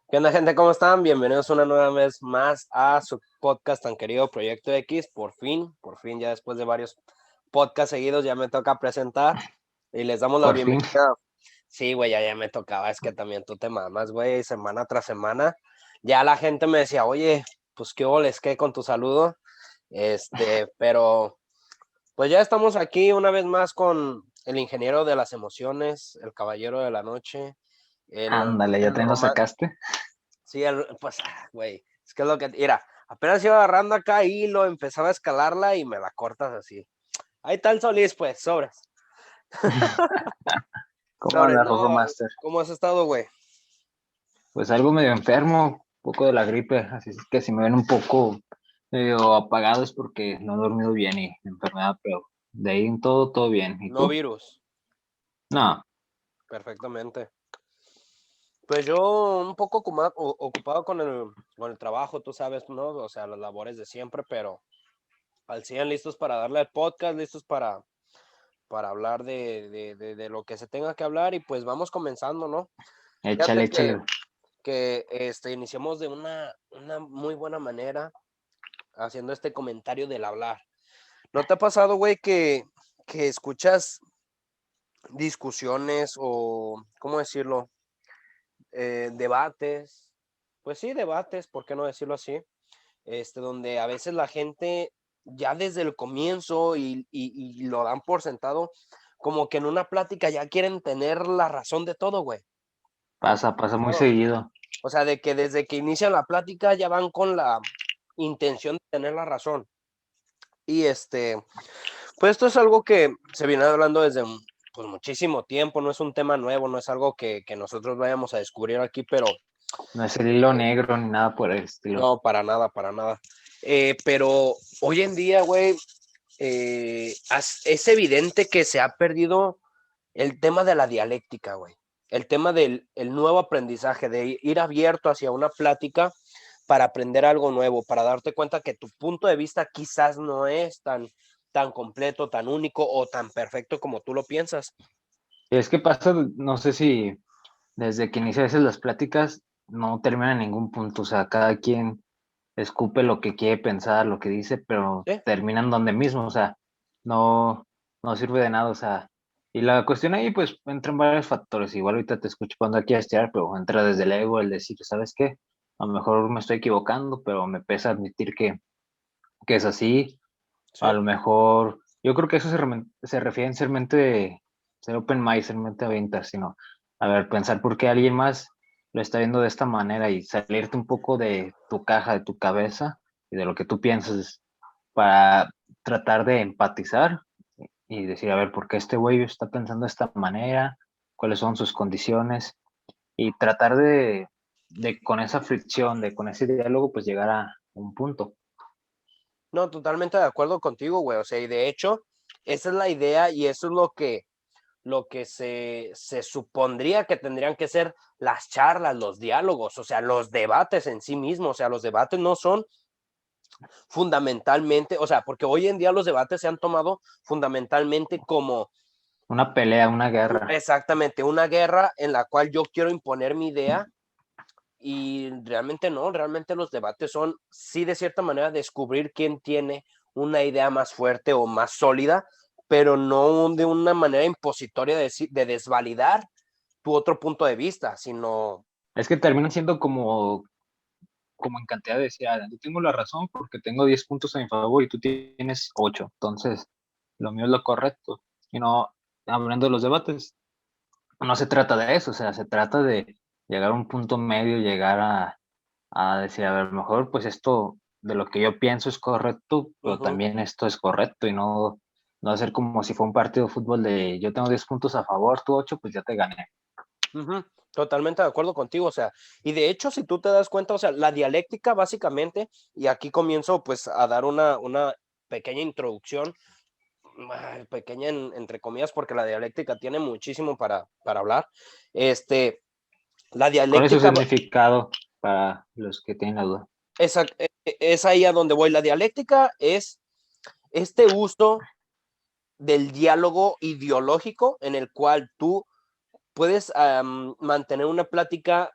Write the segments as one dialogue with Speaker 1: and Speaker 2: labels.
Speaker 1: ¿Qué onda, gente? ¿Cómo están? Bienvenidos una nueva vez más a su podcast tan querido Proyecto X. Por fin, ya después de varios podcasts seguidos, ya me toca presentar y les damos la
Speaker 2: Por fin.
Speaker 1: bienvenida. Sí, güey, ya me tocaba. Es que también tú te mamas, güey, semana tras semana. Ya la gente me decía, oye, pues qué oles, qué con tu saludo. Pero pues ya estamos aquí una vez más con el ingeniero de las emociones, el caballero de la noche,
Speaker 2: Ándale, ya
Speaker 1: el
Speaker 2: te lo
Speaker 1: romance.
Speaker 2: sacaste.
Speaker 1: Sí, pues, güey, es que es lo que, mira, apenas iba agarrando acá hilo, empezaba a escalarla y me la cortas así. Ahí está el Solís, pues, sobres.
Speaker 2: ¿Cómo
Speaker 1: Sobres,
Speaker 2: andas, Rojo
Speaker 1: no,
Speaker 2: Master?
Speaker 1: ¿cómo has estado, güey?
Speaker 2: Pues algo medio enfermo, un poco de la gripe, así es que si me ven un poco medio apagado es porque no he dormido bien y enfermedad, pero de ahí en todo bien. ¿Y
Speaker 1: No
Speaker 2: tú?
Speaker 1: virus,
Speaker 2: No,
Speaker 1: perfectamente. Pues yo un poco ocupado con el trabajo, tú sabes, ¿no? O sea, las labores de siempre, pero al 100 listos para darle al podcast, listos para hablar de lo que se tenga que hablar y pues vamos comenzando, ¿no?
Speaker 2: échale,
Speaker 1: Fíjate
Speaker 2: échale.
Speaker 1: que iniciamos de una muy buena manera haciendo este comentario del hablar. ¿No te ha pasado, güey, que escuchas discusiones o, ¿cómo decirlo? Debates, pues sí, debates, ¿por qué no decirlo así? Donde a veces la gente ya desde el comienzo y lo dan por sentado, como que en una plática ya quieren tener la razón de todo, güey.
Speaker 2: Pasa muy
Speaker 1: No,
Speaker 2: seguido.
Speaker 1: o sea, de que desde que inician la plática ya van con la intención de tener la razón. Y pues esto es algo que se viene hablando desde pues, muchísimo tiempo, no es un tema nuevo, no es algo que nosotros vayamos a descubrir aquí, pero
Speaker 2: No es el hilo negro ni nada por el estilo.
Speaker 1: no, para nada, para nada. Pero hoy en día, güey, es evidente que se ha perdido el tema de la dialéctica, güey. El tema del el nuevo aprendizaje, de ir abierto hacia una plática para aprender algo nuevo, para darte cuenta que tu punto de vista quizás no es tan completo, tan único o tan perfecto como tú lo piensas.
Speaker 2: Y es que pasa, no sé si desde que inicias las pláticas no termina en ningún punto, o sea, cada quien escupe lo que quiere pensar, lo que dice, pero
Speaker 1: ¿Sí?
Speaker 2: terminan donde mismo, o sea, no, no sirve de nada, o sea, y la cuestión ahí pues entran varios factores, igual ahorita te escucho cuando aquí a estirar, pero entra desde el ego, el decir, ¿sabes qué? A lo mejor me estoy equivocando, pero me pesa admitir que es así,
Speaker 1: ¿Sí?
Speaker 2: a lo mejor, yo creo que eso se refiere en ser open mind, ser mente abierta, sino, a ver, pensar por qué alguien más lo está viendo de esta manera y salirte un poco de tu caja, de tu cabeza y de lo que tú piensas para tratar de empatizar y decir, a ver, ¿por qué este güey está pensando de esta manera? ¿Cuáles son sus condiciones? Y tratar de con esa fricción, de con ese diálogo, pues llegar a un punto.
Speaker 1: No, totalmente de acuerdo contigo, güey. O sea, y de hecho, esa es la idea y eso es lo que se supondría que tendrían que ser las charlas, los diálogos, o sea, los debates en sí mismos, o sea, los debates no son fundamentalmente, o sea, porque hoy en día los debates se han tomado fundamentalmente como
Speaker 2: Una pelea, una guerra.
Speaker 1: exactamente una guerra en la cual yo quiero imponer mi idea y realmente no, realmente los debates son, sí, de cierta manera, descubrir quién tiene una idea más fuerte o más sólida, pero no de una manera impositoria de desvalidar tu otro punto de vista, sino,
Speaker 2: Es que terminan siendo como en cantidad de decir, ah, yo tengo la razón porque tengo 10 puntos a mi favor y tú tienes 8. Entonces, lo mío es lo correcto. Y no, hablando de los debates, no se trata de eso, o sea, se trata de llegar a un punto medio, llegar a decir, a ver, mejor pues esto de lo que yo pienso es correcto, pero
Speaker 1: uh-huh,
Speaker 2: también esto es correcto y no hacer como si fue un partido de fútbol de yo tengo 10 puntos a favor, tú 8 pues ya te gané.
Speaker 1: uh-huh, totalmente de acuerdo contigo, o sea, y de hecho, si tú te das cuenta, o sea, la dialéctica básicamente, y aquí comienzo pues a dar una pequeña introducción, pequeña entre comillas, porque la dialéctica tiene muchísimo para hablar, este, la
Speaker 2: ¿Cuál es su
Speaker 1: dialéctica
Speaker 2: significado para los que tienen la duda?
Speaker 1: es ahí a donde voy. La dialéctica es este uso del diálogo ideológico en el cual tú puedes mantener una plática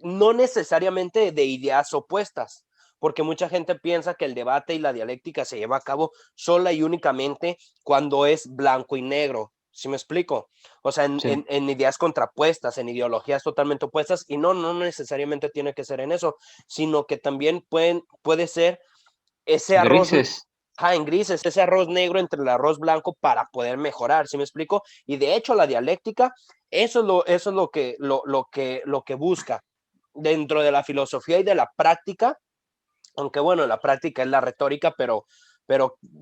Speaker 1: no necesariamente de ideas opuestas, porque mucha gente piensa que el debate y la dialéctica se lleva a cabo sola y únicamente cuando es blanco y negro. ¿Sí me explico? O sea,
Speaker 2: Sí.
Speaker 1: en ideas contrapuestas, en ideologías totalmente opuestas, y no necesariamente tiene que ser en eso, sino que también puede ser ese arroz,
Speaker 2: Grises.
Speaker 1: en grises, ese arroz negro entre el arroz blanco para poder mejorar, ¿sí me explico? Y de hecho la dialéctica, eso es lo que busca dentro de la filosofía y de la práctica, aunque bueno, la práctica es la retórica, pero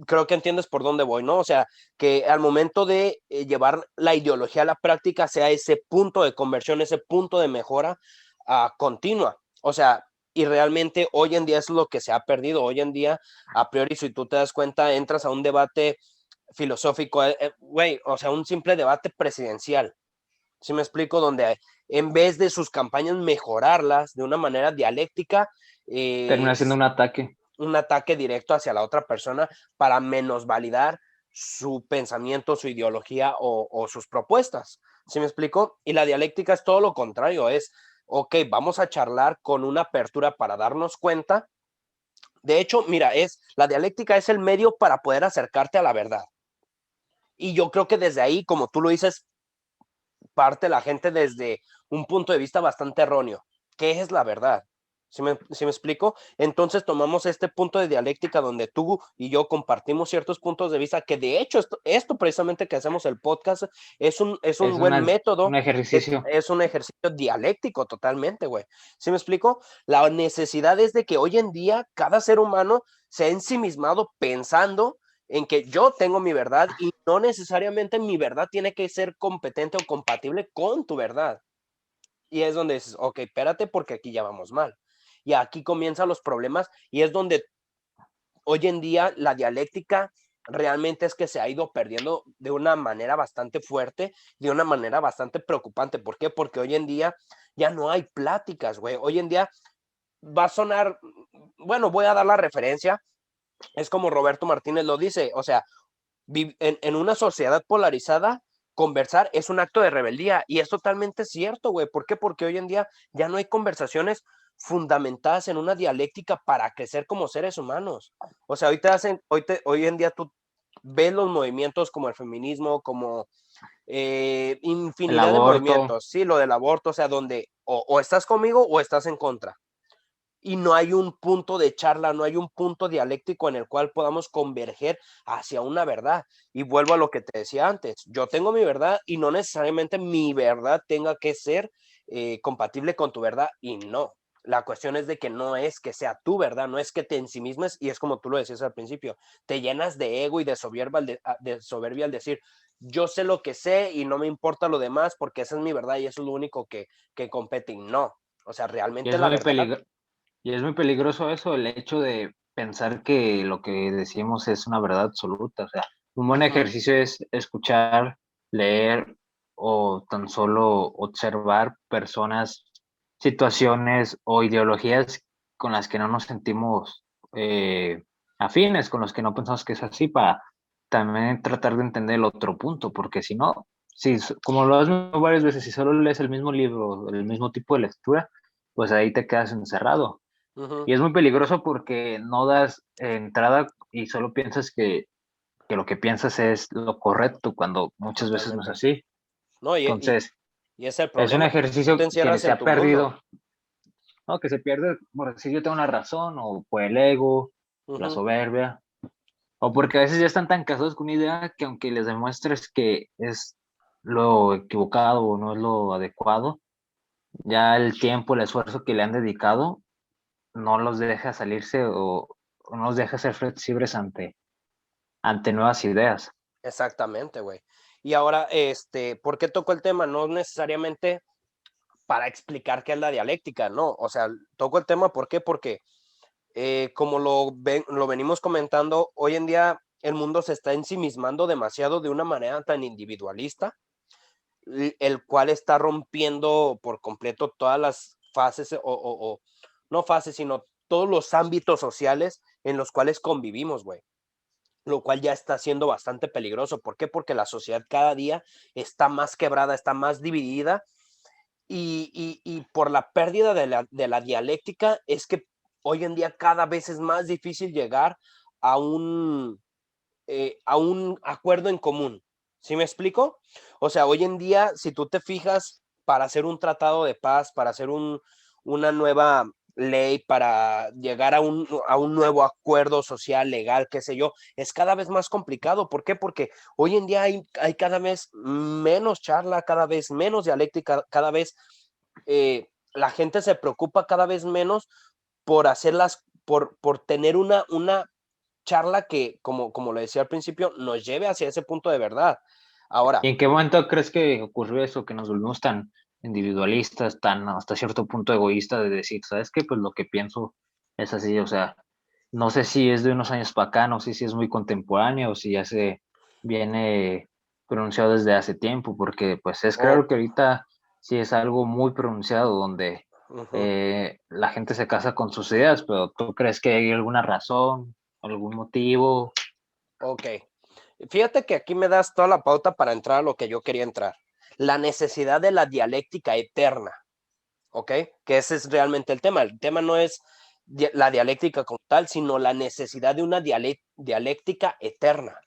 Speaker 1: creo que entiendes por dónde voy, ¿no? O sea, que al momento de llevar la ideología a la práctica sea ese punto de conversión, ese punto de mejora continua. O sea, y realmente hoy en día es lo que se ha perdido. Hoy en día, a priori, si tú te das cuenta, entras a un debate filosófico, güey, o sea, un simple debate presidencial. ¿Sí me explico? Donde en vez de sus campañas mejorarlas de una manera dialéctica,
Speaker 2: Termina siendo un ataque.
Speaker 1: un ataque directo hacia la otra persona para menosvalidar su pensamiento, su ideología o sus propuestas. ¿Sí me explico? Y la dialéctica es todo lo contrario, es, ok, vamos a charlar con una apertura para darnos cuenta. De hecho, mira, la dialéctica es el medio para poder acercarte a la verdad. Y yo creo que desde ahí, como tú lo dices, parte la gente desde un punto de vista bastante erróneo. ¿Qué es la verdad? ¿Sí me explico? Entonces tomamos este punto de dialéctica donde tú y yo compartimos ciertos puntos de vista, que de hecho esto precisamente que hacemos el podcast es
Speaker 2: Es
Speaker 1: un buen
Speaker 2: un
Speaker 1: método,
Speaker 2: ejercicio.
Speaker 1: es un ejercicio dialéctico totalmente, güey. ¿Sí me explico? La necesidad es de que hoy en día cada ser humano se ha ensimismado pensando en que yo tengo mi verdad y no necesariamente mi verdad tiene que ser competente o compatible con tu verdad. Y es donde dices, ok, espérate porque aquí ya vamos mal. Y aquí comienzan los problemas y es donde hoy en día la dialéctica realmente es que se ha ido perdiendo de una manera bastante fuerte, de una manera bastante preocupante. ¿Por qué? Porque hoy en día ya no hay pláticas, güey. Hoy en día va a sonar, bueno, voy a dar la referencia, es como Roberto Martínez lo dice, o sea, en una sociedad polarizada, conversar es un acto de rebeldía y es totalmente cierto, güey. ¿Por qué? Porque hoy en día ya no hay conversaciones fundamentadas en una dialéctica para crecer como seres humanos. O sea, hoy en día tú ves los movimientos como el feminismo, como
Speaker 2: El
Speaker 1: infinidad de
Speaker 2: aborto.
Speaker 1: movimientos, sí, lo del aborto, o sea, donde o estás conmigo o estás en contra y no hay un punto de charla, no hay un punto dialéctico en el cual podamos converger hacia una verdad. Y vuelvo a lo que te decía antes, yo tengo mi verdad y no necesariamente mi verdad tenga que ser compatible con tu verdad y no. La cuestión es de que no es que sea tu verdad, no es que te ensimismes y es como tú lo decías al principio, te llenas de ego y de soberbia al decir, yo sé lo que sé y no me importa lo demás porque esa es mi verdad y eso es lo único que compete y no. O sea,
Speaker 2: Y
Speaker 1: realmente
Speaker 2: es
Speaker 1: la
Speaker 2: muy
Speaker 1: verdad.
Speaker 2: y es muy peligroso eso, el hecho de pensar que lo que decimos es una verdad absoluta. O sea, un buen
Speaker 1: Ujú.
Speaker 2: ejercicio es escuchar, leer o tan solo observar personas, situaciones o ideologías con las que no nos sentimos eh, afines, con los que no pensamos que es así, para también tratar de entender el otro punto, porque si no, si, como lo has visto varias veces, si solo lees el mismo libro, el mismo tipo de lectura, pues ahí te quedas encerrado.
Speaker 1: Ujú.
Speaker 2: Y es muy peligroso porque no das entrada y solo piensas que lo que piensas es lo correcto, cuando muchas veces no es
Speaker 1: Totalmente.
Speaker 2: así.
Speaker 1: No,
Speaker 2: Entonces,
Speaker 1: y es el
Speaker 2: es un
Speaker 1: problema. Tú te
Speaker 2: ejercicio que
Speaker 1: encierras
Speaker 2: se
Speaker 1: en
Speaker 2: ha
Speaker 1: tu mundo.
Speaker 2: perdido, ¿no? Que se pierde por decir yo tengo una razón, o por el ego, la
Speaker 1: Ujú.
Speaker 2: soberbia, o porque a veces ya están tan casados con una idea que aunque les demuestres que es lo equivocado o no es lo adecuado, ya el tiempo, el esfuerzo que le han dedicado no los deja salirse o no los deja ser flexibles ante nuevas ideas.
Speaker 1: Exactamente, güey. Y ahora, ¿por qué toco el tema? No necesariamente para explicar qué es la dialéctica, no. O sea, toco el tema, ¿por qué? Porque como lo venimos comentando, hoy en día el mundo se está ensimismando demasiado de una manera tan individualista, el cual está rompiendo por completo todas las fases o no fases, sino todos los ámbitos sociales en los cuales convivimos, güey. Lo cual ya está siendo bastante peligroso. ¿Por qué? Porque la sociedad cada día está más quebrada, está más dividida y por la pérdida de la dialéctica es que hoy en día cada vez es más difícil llegar a a un acuerdo en común. ¿Sí me explico? O sea, hoy en día, si tú te fijas, para hacer un tratado de paz, para hacer una nueva ley, para llegar a un nuevo acuerdo social, legal, qué sé yo, es cada vez más complicado. ¿Por qué? Porque hoy en día hay cada vez menos charla, cada vez menos dialéctica, cada vez la gente se preocupa cada vez menos por hacerlas, por tener una charla que, como lo decía al principio, nos lleve hacia ese punto de verdad.
Speaker 2: ¿Y
Speaker 1: Ahora,
Speaker 2: en qué momento crees que ocurrió eso, que nos volvimos tan individualistas, tan hasta cierto punto egoístas de decir, ¿sabes qué? Pues lo que pienso es así, o sea, no sé si es de unos años para acá, no sé si es muy contemporáneo o si ya se viene pronunciado desde hace tiempo, porque pues es
Speaker 1: oh,
Speaker 2: claro que ahorita sí es algo muy pronunciado donde
Speaker 1: uh-huh,
Speaker 2: la gente se casa con sus ideas, pero ¿tú crees que hay alguna razón, algún motivo?
Speaker 1: ok. Fíjate que aquí me das toda la pauta para entrar a lo que yo quería entrar. La necesidad de la dialéctica eterna, ¿ok? Que ese es realmente el tema. El tema no es la dialéctica como tal, sino la necesidad de una dialéctica eterna.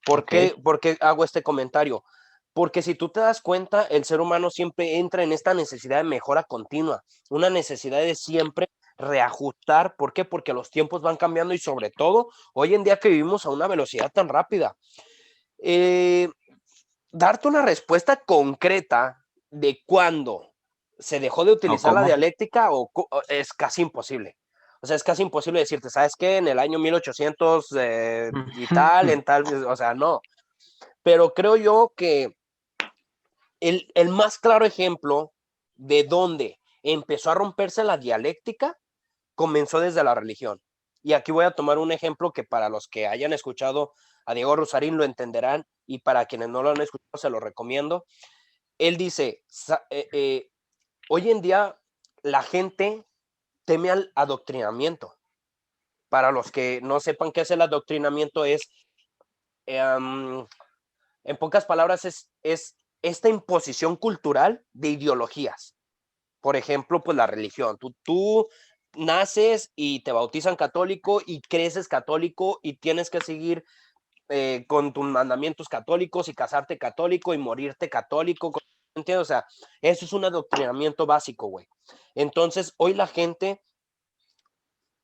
Speaker 2: Ok.
Speaker 1: ¿Por qué hago este comentario? Porque si tú te das cuenta, el ser humano siempre entra en esta necesidad de mejora continua, una necesidad de siempre reajustar. ¿Por qué? Porque los tiempos van cambiando y sobre todo hoy en día que vivimos a una velocidad tan rápida. Eh, Darte una respuesta concreta de cuándo se dejó de
Speaker 2: ¿O
Speaker 1: utilizar la
Speaker 2: cómo?
Speaker 1: dialéctica es casi imposible. O sea, es casi imposible decirte, ¿sabes qué? En el año 1800 y tal, en tal, o sea, no. Pero creo yo que el más claro ejemplo de dónde empezó a romperse la dialéctica comenzó desde la religión. Y aquí voy a tomar un ejemplo que para los que hayan escuchado a Diego Rosarín lo entenderán y para quienes no lo han escuchado se lo recomiendo. Él dice, hoy en día la gente teme al adoctrinamiento. Para los que no sepan qué es el adoctrinamiento, um, en pocas palabras, es esta imposición cultural de ideologías. Por ejemplo, pues la religión. Tú naces y te bautizan católico y creces católico y tienes que seguir con tus mandamientos católicos y casarte católico y morirte católico. ¿Entiendes? O sea, eso es un adoctrinamiento básico, güey. Entonces, hoy la gente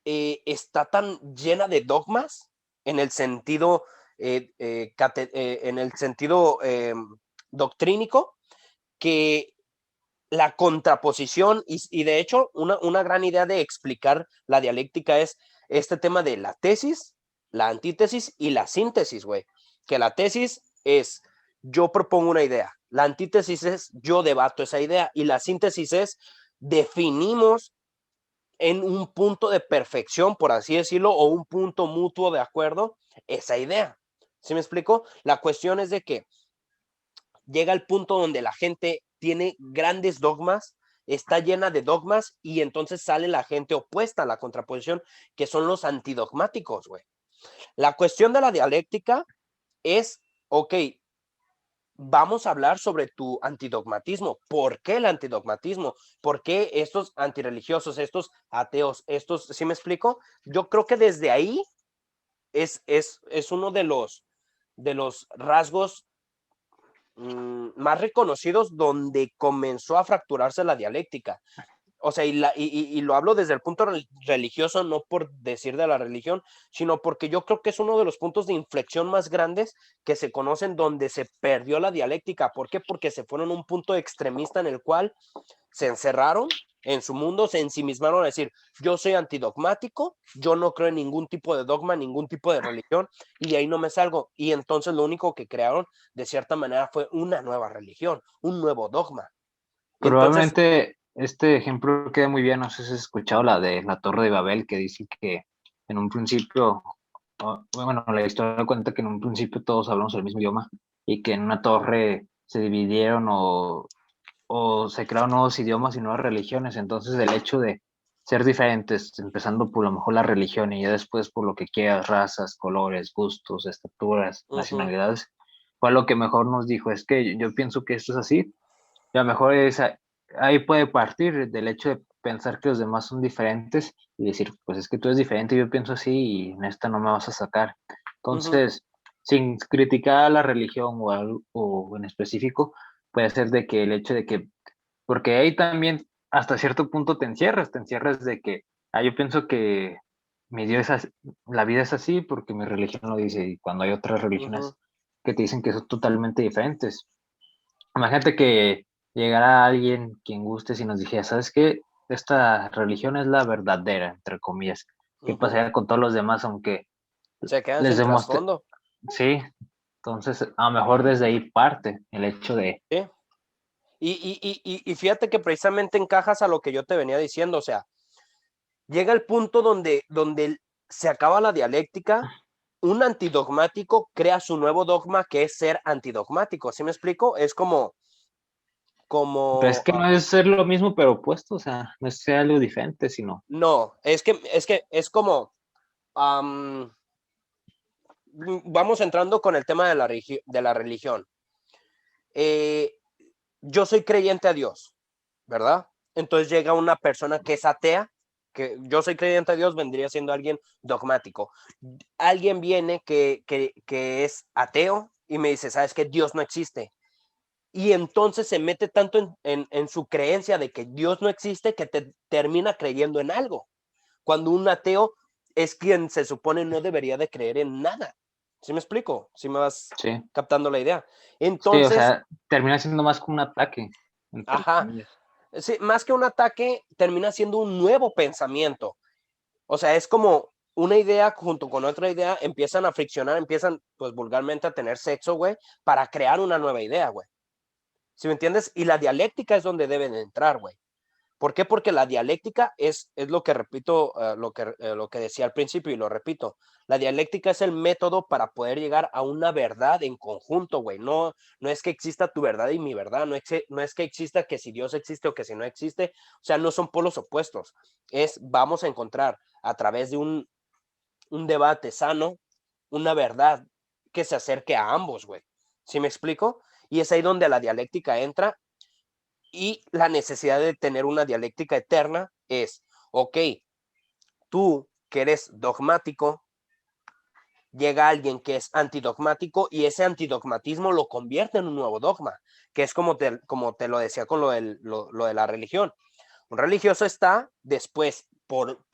Speaker 1: está tan llena de dogmas en el sentido, en el sentido doctrínico que la contraposición y de hecho una gran idea de explicar la dialéctica es este tema de la tesis, la antítesis y la síntesis, güey. Que la tesis es yo propongo una idea, la antítesis es yo debato esa idea y la síntesis es definimos en un punto de perfección, por así decirlo, o un punto mutuo de acuerdo esa idea. ¿Sí me explico? La cuestión es de que llega el punto donde la gente tiene grandes dogmas, está llena de dogmas y entonces sale la gente opuesta a la contraposición, que son los antidogmáticos, güey. La cuestión de la dialéctica es, ok, vamos a hablar sobre tu antidogmatismo. ¿Por qué el antidogmatismo? ¿Por qué estos antirreligiosos, estos ateos, estos, ¿sí me explico? Yo creo que desde ahí es uno de los rasgos más reconocidos donde comenzó a fracturarse la dialéctica. O sea, y lo hablo desde el punto religioso, no por decir de la religión, sino porque yo creo que es uno de los puntos de inflexión más grandes que se conocen donde se perdió la dialéctica. ¿Por qué? Porque se fueron a un punto extremista en el cual se encerraron en su mundo, se ensimismaron a decir, yo soy antidogmático, yo no creo en ningún tipo de dogma, ningún tipo de religión, y de ahí no me salgo. Y entonces lo único que crearon, de cierta manera, fue una nueva religión, un nuevo dogma. Entonces,
Speaker 2: Probablemente este ejemplo queda muy bien. No sé si has escuchado la de la Torre de Babel, que dice que en un principio, bueno, la historia cuenta que en un principio todos hablamos el mismo idioma y que en una torre se dividieron o se crearon nuevos idiomas y nuevas religiones. Entonces el hecho de ser diferentes, empezando por a lo mejor la religión y ya después por lo que quieras, razas, colores, gustos, estaturas, nacionalidades, fue lo que mejor nos dijo. Es que yo pienso que esto es así y a lo mejor es ahí puede partir del hecho de pensar que los demás son diferentes y decir, pues es que tú eres diferente, yo pienso así y en esta no me vas a sacar.
Speaker 1: Ujú,
Speaker 2: Entonces, sin criticar a la religión o en específico, puede ser de que el hecho de que, porque ahí también hasta cierto punto te encierras de que, yo pienso que mi Dios es la vida es así porque mi religión lo dice y cuando hay otras
Speaker 1: ujú.
Speaker 2: religiones que te dicen que son totalmente diferentes. Imagínate que llegara alguien quien guste y nos dijera, ¿sabes qué? Esta religión es la verdadera, entre comillas. ¿Qué
Speaker 1: Ujú.
Speaker 2: pasaría con todos los demás? Aunque
Speaker 1: Se quedan
Speaker 2: les
Speaker 1: sin
Speaker 2: demostré,
Speaker 1: trasfondo,
Speaker 2: sí, entonces a lo mejor desde ahí parte el hecho de,
Speaker 1: ¿sí? Y fíjate que precisamente encajas a lo que yo te venía diciendo, o sea, llega el punto donde se acaba la dialéctica, un antidogmático crea su nuevo dogma que es ser antidogmático, ¿sí me explico? Es
Speaker 2: pero es
Speaker 1: como,
Speaker 2: que no es ser lo mismo pero opuesto, o sea, no es ser algo diferente, sino,
Speaker 1: no, es que es como, um, vamos entrando con el tema de la religión. Eh, yo soy creyente a Dios, ¿verdad? Entonces llega una persona que es atea, que yo soy creyente a Dios, vendría siendo alguien dogmático. Alguien viene que es ateo y me dice, ¿sabes qué? Dios no existe. Y entonces se mete tanto en su creencia de que Dios no existe que te termina creyendo en algo. Cuando un ateo es quien se supone no debería de creer en nada. ¿Sí me explico? ¿Sí me vas
Speaker 2: sí,
Speaker 1: captando la idea?
Speaker 2: sí, o
Speaker 1: Entonces,
Speaker 2: sea, termina siendo más como un ataque, entre
Speaker 1: ajá,
Speaker 2: comillas.
Speaker 1: sí, más que un ataque, termina siendo un nuevo pensamiento. O sea, es como una idea junto con otra idea empiezan a friccionar, empiezan, pues vulgarmente, a tener sexo, güey, para crear una nueva idea, güey. ¿Sí me entiendes? Y la dialéctica es donde deben entrar, güey. ¿Por qué? Porque la dialéctica es lo que repito, lo que decía al principio y lo repito. La dialéctica es el método para poder llegar a una verdad en conjunto, güey. No, no es que exista tu verdad y mi verdad, no es que exista que si Dios existe o que si no existe. O sea, no son polos opuestos. Vamos a encontrar a través de un debate sano una verdad que se acerque a ambos, güey. ¿Sí me explico? Y es ahí donde la dialéctica entra y la necesidad de tener una dialéctica eterna es, ok, tú que eres dogmático, llega alguien que es antidogmático y ese antidogmatismo lo convierte en un nuevo dogma, que es como te lo decía con lo de la religión. Un religioso está después, por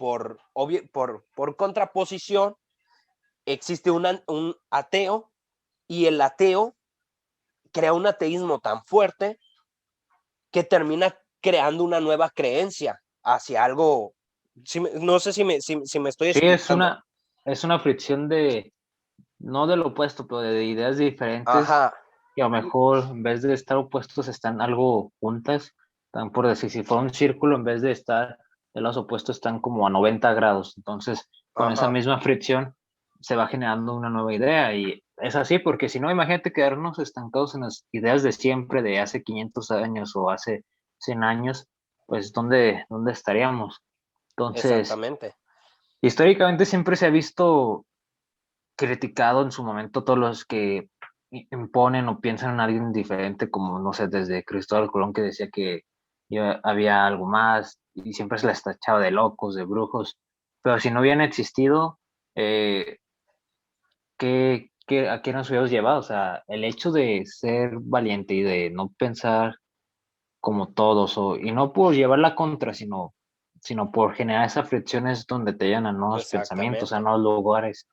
Speaker 1: contraposición, existe un ateo y el ateo crea un ateísmo tan fuerte que termina creando una nueva creencia hacia algo. No sé si me estoy
Speaker 2: Sí,
Speaker 1: explicando.
Speaker 2: es una fricción de, no del opuesto, pero de ideas diferentes
Speaker 1: Ajá,
Speaker 2: que a lo mejor en vez de estar opuestos están algo juntas, están por decir, si fuera un círculo, en vez de estar de los opuestos están como a 90 grados. Entonces, con esa
Speaker 1: ajá,
Speaker 2: misma fricción se va generando una nueva idea y es así porque si no, imagínate quedarnos estancados en las ideas de siempre, de hace 500 años o hace 100 años, pues ¿dónde estaríamos? Entonces,
Speaker 1: exactamente.
Speaker 2: históricamente siempre se ha visto criticado en su momento todos los que imponen o piensan en alguien diferente, como, no sé, desde Cristóbal Colón que decía que había algo más y siempre se les tachaba de locos, de brujos, pero si no hubieran existido, eh, ¿a qué nos hubiéramos llevado? O sea, el hecho de ser valiente y de no pensar como todos, y no por llevar la contra, sino por generar esa fricción es donde te llegan a nuevos pensamientos, a
Speaker 1: Exactamente.
Speaker 2: nuevos lugares.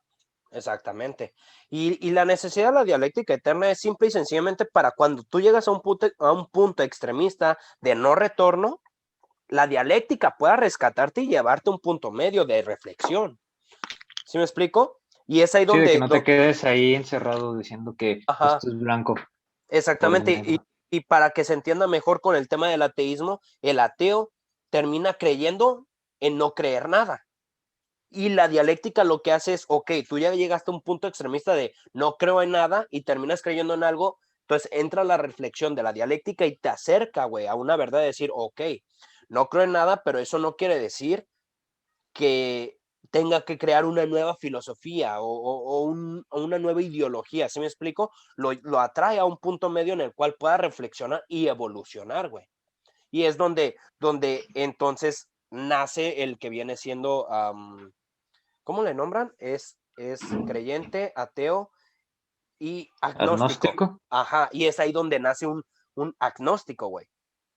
Speaker 1: Exactamente. Y la necesidad de la dialéctica eterna es simple y sencillamente para cuando tú llegas a un punto extremista de no retorno, la dialéctica pueda rescatarte y llevarte a un punto medio de reflexión. ¿Sí me explico? Y es ahí
Speaker 2: Sí, de que no te
Speaker 1: donde
Speaker 2: quedes ahí encerrado diciendo que
Speaker 1: ajá,
Speaker 2: esto es blanco o es
Speaker 1: exactamente,
Speaker 2: negro.
Speaker 1: y para que se entienda mejor con el tema del ateísmo, el ateo termina creyendo en no creer nada. Y la dialéctica lo que hace es, ok, tú ya llegaste a un punto extremista de no creo en nada y terminas creyendo en algo, entonces entra la reflexión de la dialéctica y te acerca, güey, a una verdad de decir, ok, no creo en nada, pero eso no quiere decir que tenga que crear una nueva filosofía o una nueva ideología, ¿sí me explico? Lo atrae a un punto medio en el cual pueda reflexionar y evolucionar, güey. Y es donde entonces nace el que viene siendo, ¿cómo le nombran? Es creyente, ateo y agnóstico.
Speaker 2: Agnóstico.
Speaker 1: Ajá, y es ahí donde nace un agnóstico, güey.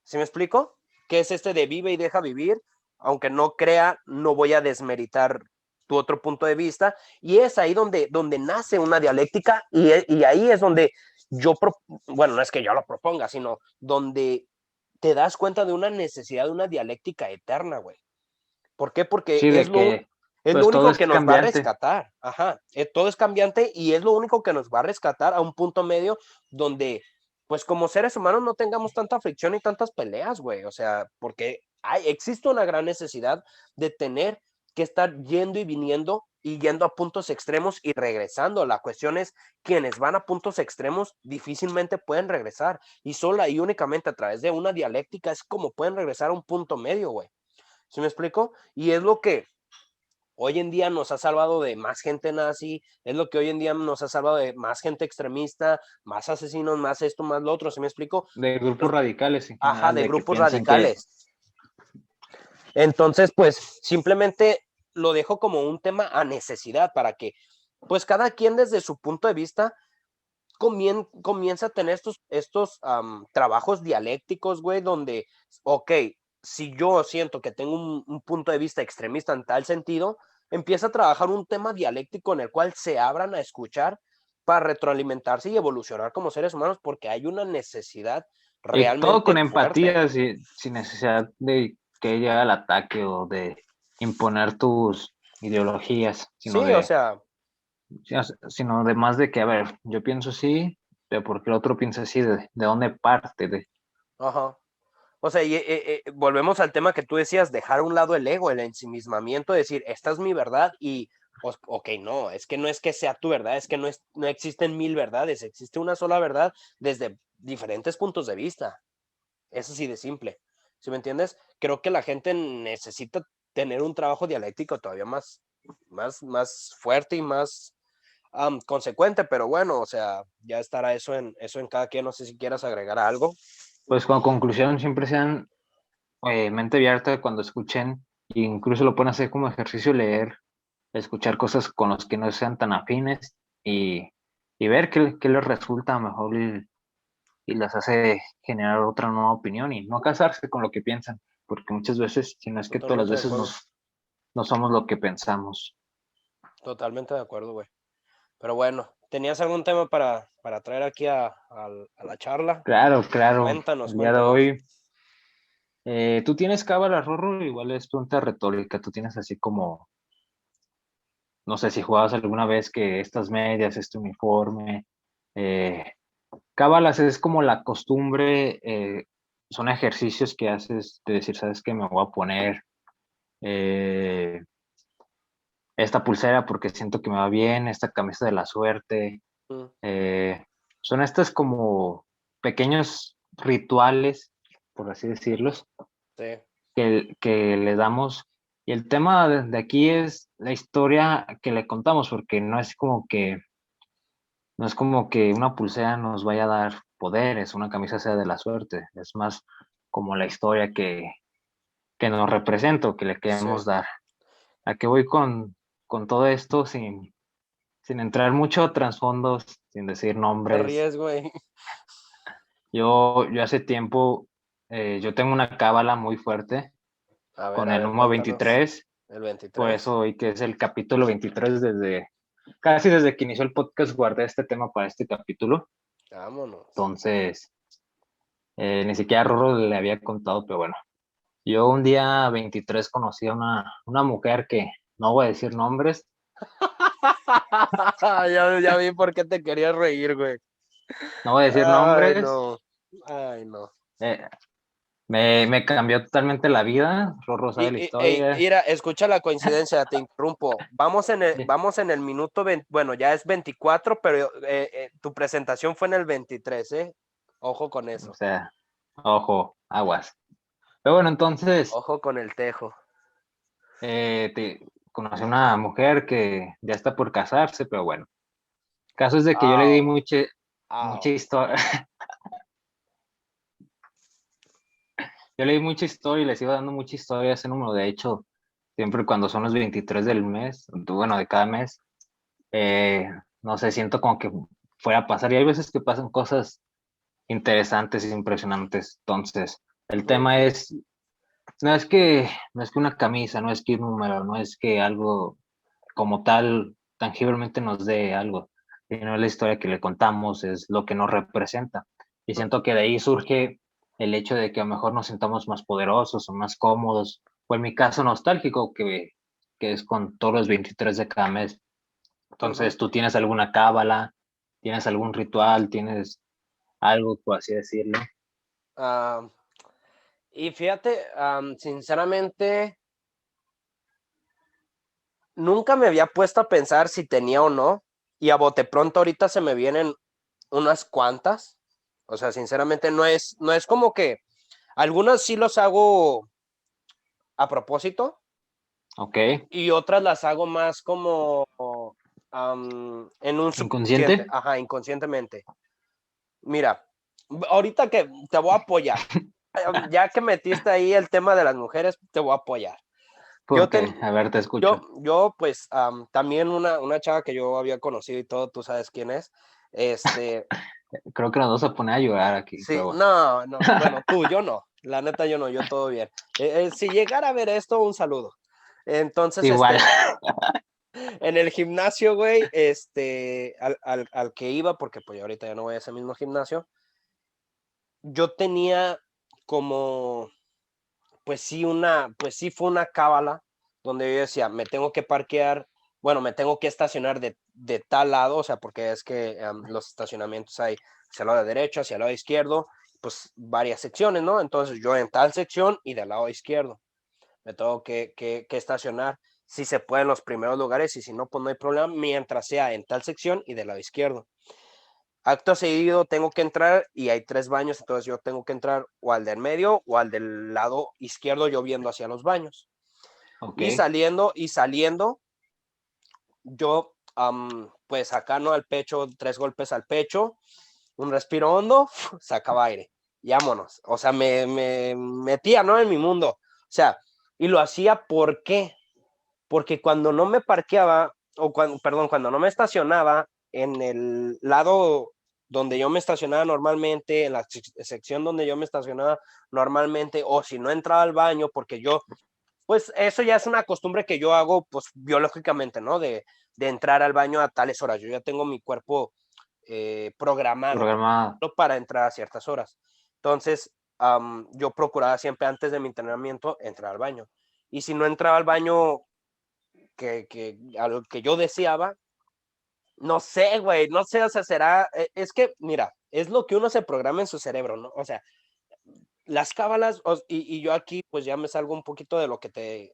Speaker 1: ¿Sí me explico? Que es este de vive y deja vivir, aunque no crea, no voy a desmeritar tu otro punto de vista, y es ahí donde nace una dialéctica, y ahí es donde bueno, no es que yo lo proponga, sino donde te das cuenta de una necesidad de una dialéctica eterna, güey. ¿Por qué? Porque
Speaker 2: Sí,
Speaker 1: es
Speaker 2: de que
Speaker 1: es lo
Speaker 2: pues todo
Speaker 1: único
Speaker 2: es
Speaker 1: que nos va a
Speaker 2: cambiante.
Speaker 1: rescatar. Ajá, todo es cambiante y es lo único que nos va a rescatar a un punto medio donde, pues como seres humanos no tengamos tanta fricción y tantas peleas, güey. O sea, porque existe una gran necesidad de tener que estar yendo y viniendo y yendo a puntos extremos y regresando. La cuestión es, quienes van a puntos extremos difícilmente pueden regresar y sola y únicamente a través de una dialéctica es como pueden regresar a un punto medio, güey. ¿Sí me explico? Y es lo que hoy en día nos ha salvado de más gente nazi, es lo que hoy en día nos ha salvado de más gente extremista, más asesinos, más esto, más lo otro, ¿sí me explico?
Speaker 2: De grupos radicales en
Speaker 1: Ajá,
Speaker 2: general,
Speaker 1: de
Speaker 2: de que
Speaker 1: grupos
Speaker 2: piensan que
Speaker 1: radicales. Entonces, pues simplemente lo dejo como un tema a necesidad para que, pues cada quien desde su punto de vista comienza a tener estos trabajos dialécticos, güey, donde, ok, si yo siento que tengo un punto de vista extremista en tal sentido, empieza a trabajar un tema dialéctico en el cual se abran a escuchar para retroalimentarse y evolucionar como seres humanos, porque hay una necesidad
Speaker 2: y todo con
Speaker 1: realmente fuerte.
Speaker 2: empatía, sin necesidad de que llegue al ataque o de imponer tus ideologías,
Speaker 1: Sí, o sea,
Speaker 2: sino de más de que, a ver, yo pienso así, pero porque el otro piensa así, de dónde parte, de
Speaker 1: ajá. O sea, volvemos al tema que tú decías, dejar a un lado el ego, el ensimismamiento, decir, esta es mi verdad y, pues, ok, no, es que no es que sea tu verdad, es que no existen mil verdades, existe una sola verdad desde diferentes puntos de vista. Es así de simple. ¿Sí me entiendes? Creo que la gente necesita tener un trabajo dialéctico todavía más fuerte y más consecuente, pero bueno, o sea, ya estará eso en cada quien. No sé si quieras agregar algo.
Speaker 2: pues con conclusión siempre sean mente abierta cuando escuchen, e incluso lo pueden hacer como ejercicio leer, escuchar cosas con los que no sean tan afines y ver qué les resulta mejor y las hace generar otra nueva opinión y no casarse con lo que piensan, porque muchas veces, si no es que todas las
Speaker 1: Totalmente de
Speaker 2: veces
Speaker 1: acuerdo.
Speaker 2: no somos lo que pensamos.
Speaker 1: Totalmente de acuerdo, güey. Pero bueno, ¿tenías algún tema para traer aquí a la charla?
Speaker 2: Claro, claro,
Speaker 1: Cuéntanos,
Speaker 2: el día de
Speaker 1: cuéntanos.
Speaker 2: hoy, tú tienes cábala, Rorro, igual es pregunta retórica, tú tienes así como, no sé si jugabas alguna vez que estas medias, este uniforme, eh, cábalas es como la costumbre, son ejercicios que haces de decir, ¿sabes qué? Me voy a poner eh, esta pulsera porque siento que me va bien, esta camisa de la suerte.
Speaker 1: Mm,
Speaker 2: eh, Son estas como pequeños rituales, por así decirlos,
Speaker 1: sí,
Speaker 2: que le damos. Y el tema de aquí es la historia que le contamos, porque no es como que una pulsera nos vaya a dar poderes, una camisa sea de la suerte, es más como la historia que nos representa o que le
Speaker 1: sí.
Speaker 2: queremos dar. ¿A qué voy con todo esto sin entrar mucho a trasfondos, sin decir
Speaker 1: Te
Speaker 2: nombres?
Speaker 1: ríes, güey.
Speaker 2: Yo hace tiempo, yo tengo una cábala muy fuerte con
Speaker 1: A
Speaker 2: el
Speaker 1: ver,
Speaker 2: número
Speaker 1: cuéntanos.
Speaker 2: 23,
Speaker 1: El
Speaker 2: por
Speaker 1: 23.
Speaker 2: eso hoy que es el capítulo 23 casi desde que inició el podcast guardé este tema para este capítulo.
Speaker 1: Vámonos.
Speaker 2: Entonces, ni siquiera a Rorro le había contado, pero bueno. Yo un día 23 conocí a una mujer que no voy a decir nombres,
Speaker 1: Ya vi por qué te querías reír, güey.
Speaker 2: no voy a decir
Speaker 1: Ay,
Speaker 2: nombres,
Speaker 1: no. Ay, no.
Speaker 2: eh, me cambió totalmente la vida. Rorro sabe la historia.
Speaker 1: Mira, escucha la coincidencia, te interrumpo. Vamos en el minuto 20, bueno, ya es 24, pero tu presentación fue en el 23, ¿eh? Ojo con
Speaker 2: O
Speaker 1: eso.
Speaker 2: sea, ojo, aguas. Pero bueno, entonces,
Speaker 1: Ojo con el tejo.
Speaker 2: conocí a una mujer que ya está por casarse, pero bueno. El caso es de que yo le di
Speaker 1: Au,
Speaker 2: mucha
Speaker 1: au.
Speaker 2: historia, Yo leí mucha historia y les iba dando mucha historia a ese número. De hecho, siempre cuando son los 23 del mes, bueno, de cada mes, eh, no sé, siento como que fuera a pasar. Y hay veces que pasan cosas interesantes e impresionantes. Entonces, el
Speaker 1: Ujú.
Speaker 2: tema es, no es que una camisa, no es que un número, no es que algo como tal tangiblemente nos dé algo, sino la historia que le contamos, es lo que nos representa. Y siento que de ahí surge el hecho de que a lo mejor nos sintamos más poderosos o más cómodos, o en mi caso nostálgico, que es con todos los 23 de cada mes.
Speaker 1: Ujú.
Speaker 2: Entonces, ¿tú tienes alguna cábala? ¿Tienes algún ritual? ¿Tienes algo, por así decirlo?
Speaker 1: Ah, y fíjate, sinceramente, nunca me había puesto a pensar si tenía o no, y a bote pronto ahorita se me vienen unas cuantas. O sea, sinceramente no es como que algunas sí los hago a propósito
Speaker 2: Ok.
Speaker 1: y otras las hago más como en un subconsciente,
Speaker 2: ¿Inconsciente?
Speaker 1: ajá, inconscientemente. Mira, ahorita que te voy a apoyar, ya que metiste ahí el tema de las mujeres, te voy a apoyar. Yo, ten,
Speaker 2: Porque, a ver, te escucho.
Speaker 1: yo pues también una chava que yo había conocido y todo, tú sabes quién es, este,
Speaker 2: Creo que nos vamos a poner a llorar aquí,
Speaker 1: sí,
Speaker 2: pero bueno.
Speaker 1: no, no, bueno, tú, yo no, la neta yo no, yo todo bien. Si llegara a ver esto, un saludo. Entonces,
Speaker 2: Igual.
Speaker 1: en el gimnasio, güey, al que iba, porque pues ahorita ya no voy a ese mismo gimnasio, yo tenía como, pues sí fue una cábala donde yo decía, me tengo que parquear, bueno, me tengo que estacionar de tal lado, o sea, porque es que los estacionamientos hay hacia el lado de derecho, hacia el lado izquierdo, pues varias secciones, ¿no? Entonces yo en tal sección y del lado izquierdo me tengo que estacionar si se puede en los primeros lugares y si no, pues no hay problema, mientras sea en tal sección y del lado izquierdo. Acto seguido tengo que entrar y hay 3 baños, entonces yo tengo que entrar o al del medio o al del lado izquierdo, yo viendo hacia los baños.
Speaker 2: Ok.
Speaker 1: Y saliendo, yo, pues acá no al pecho, 3 golpes al pecho, un respiro hondo, sacaba aire, y vámonos. O sea, me metía, ¿no? En mi mundo. O sea, y lo hacía, ¿por qué? Porque cuando no me parqueaba, o cuando, perdón, cuando no me estacionaba en el lado donde yo me estacionaba normalmente, en la sección donde yo me estacionaba normalmente, o si no entraba al baño, porque yo, pues eso ya es una costumbre que yo hago, pues biológicamente, ¿no? De entrar al baño a tales horas. Yo ya tengo mi cuerpo programado
Speaker 2: Programa.
Speaker 1: para entrar a ciertas horas. Entonces, yo procuraba siempre antes de mi entrenamiento entrar al baño. Y si no entraba al baño a lo que yo deseaba, no sé, güey, no sé, o sea, será, es que, mira, es lo que uno se programa en su cerebro, ¿no? O sea, las cábalas, y yo aquí pues ya me salgo un poquito de lo que te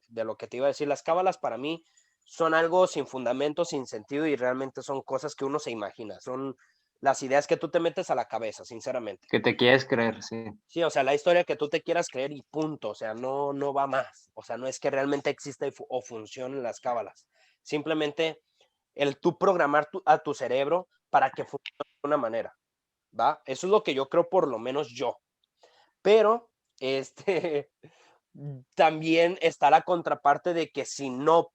Speaker 1: iba a decir, las cábalas para mí son algo sin fundamento, sin sentido y realmente son cosas que uno se imagina, son las ideas que tú te metes a la cabeza, sinceramente.
Speaker 2: Que te quieres creer, sí.
Speaker 1: Sí, o sea, la historia que tú te quieras creer y punto, o sea, no va más, o sea, no es que realmente exista o funcionen las cábalas, simplemente el tú programar a tu cerebro para que funcione de una manera, ¿va? Eso es lo que yo creo, por lo menos yo. Pero, este, también está la contraparte de que si no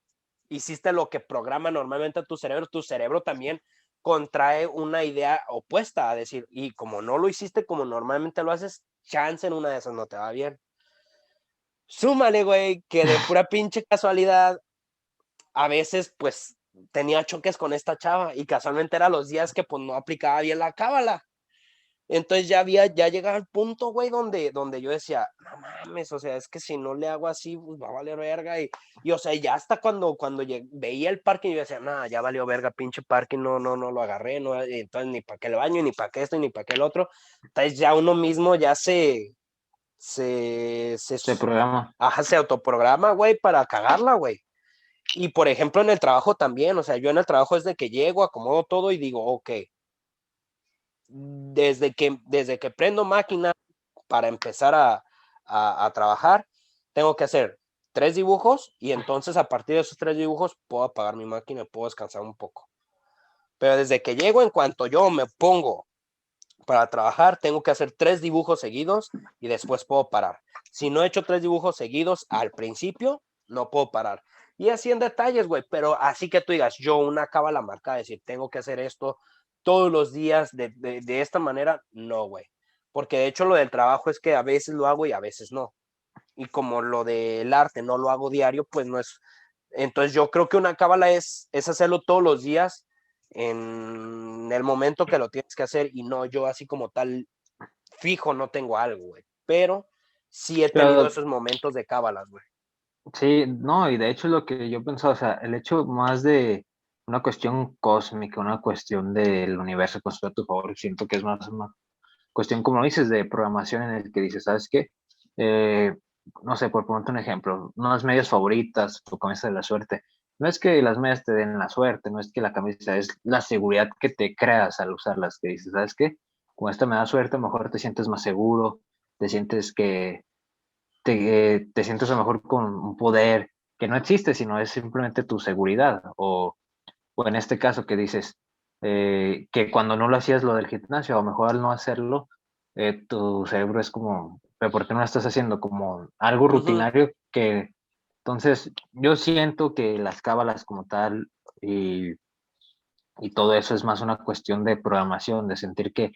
Speaker 1: hiciste lo que programa normalmente a tu cerebro también contrae una idea opuesta a decir, y como no lo hiciste como normalmente lo haces, chance en una de esas no te va bien. Súmale, güey, que de pura pinche casualidad, a veces pues tenía choques con esta chava y casualmente eran los días que pues no aplicaba bien la cábala. Entonces ya llegaba al punto, güey, donde yo decía, no mames, o sea, es que si no le hago así, pues va a valer verga. O sea, ya hasta cuando veía el parking, yo decía, nada, ya valió verga, pinche parking, no lo agarré, no, entonces ni para qué el baño, ni para qué esto, ni para qué el otro. Entonces ya uno mismo ya se, se,
Speaker 2: Se programa.
Speaker 1: ajá, se autoprograma, güey, para cagarla, güey. Y por ejemplo, en el trabajo también, o sea, yo en el trabajo es de que llego, acomodo todo y digo, ok, desde que prendo máquina para empezar a trabajar, tengo que hacer 3 dibujos y entonces a partir de esos 3 dibujos puedo apagar mi máquina y puedo descansar un poco. Pero desde que llego, en cuanto yo me pongo para trabajar tengo que hacer 3 dibujos seguidos y después puedo parar. Si no he hecho 3 dibujos seguidos al principio, no puedo parar. Y así en detalles, güey, pero así que tú digas, yo una cábala marcada, decir, tengo que hacer esto todos los días de esta manera, no, güey. Porque de hecho lo del trabajo es que a veces lo hago y a veces no. Y como lo del arte no lo hago diario, pues no es. Entonces yo creo que una cábala es hacerlo todos los días en el momento que lo tienes que hacer y no yo así como tal fijo no tengo algo, güey. Pero sí he tenido
Speaker 2: Pero
Speaker 1: esos momentos de cábalas, güey.
Speaker 2: sí, no, y de hecho lo que yo pensaba, o sea, el hecho más de una cuestión cósmica, una cuestión del universo conspira a tu favor, siento que es más una cuestión, como dices, de programación en el que dices, ¿sabes qué? Eh, no sé, por ponerte un ejemplo, unas medias favoritas, tu camisa de la suerte. No es que las medias te den la suerte, no es que la camisa, es la seguridad que te creas al usarlas, que dices, ¿sabes qué? Con esta me da suerte, mejor te sientes más seguro, te sientes que te sientes a lo mejor con un poder que no existe, sino es simplemente tu seguridad. O en este caso que dices que cuando no lo hacías lo del gimnasio, a lo mejor al no hacerlo, tu cerebro es como, pero ¿por qué no lo estás haciendo? Como algo
Speaker 1: Ujú.
Speaker 2: rutinario que, entonces, yo siento que las cábalas como tal y, y todo eso es más una cuestión de programación, de sentir que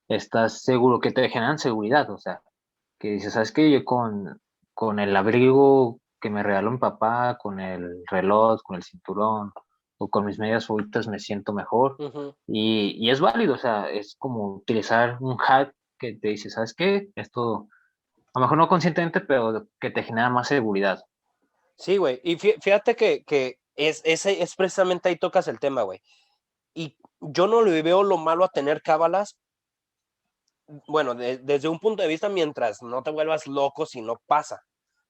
Speaker 2: estás seguro, que te generan seguridad, o sea, que dices, ¿sabes qué? Yo con el abrigo que me regaló mi papá, con el reloj, con el cinturón o con mis medias favoritas me siento mejor.
Speaker 1: Ujú.
Speaker 2: Y es válido, o sea, es como utilizar un hack que te dice, ¿sabes qué? Esto, a lo mejor no conscientemente, pero que te genera más seguridad.
Speaker 1: Sí, güey. Y fíjate que es precisamente ahí tocas el tema, güey. Y yo no le veo lo malo a tener cábalas, bueno, desde un punto de vista mientras no te vuelvas loco si no pasa.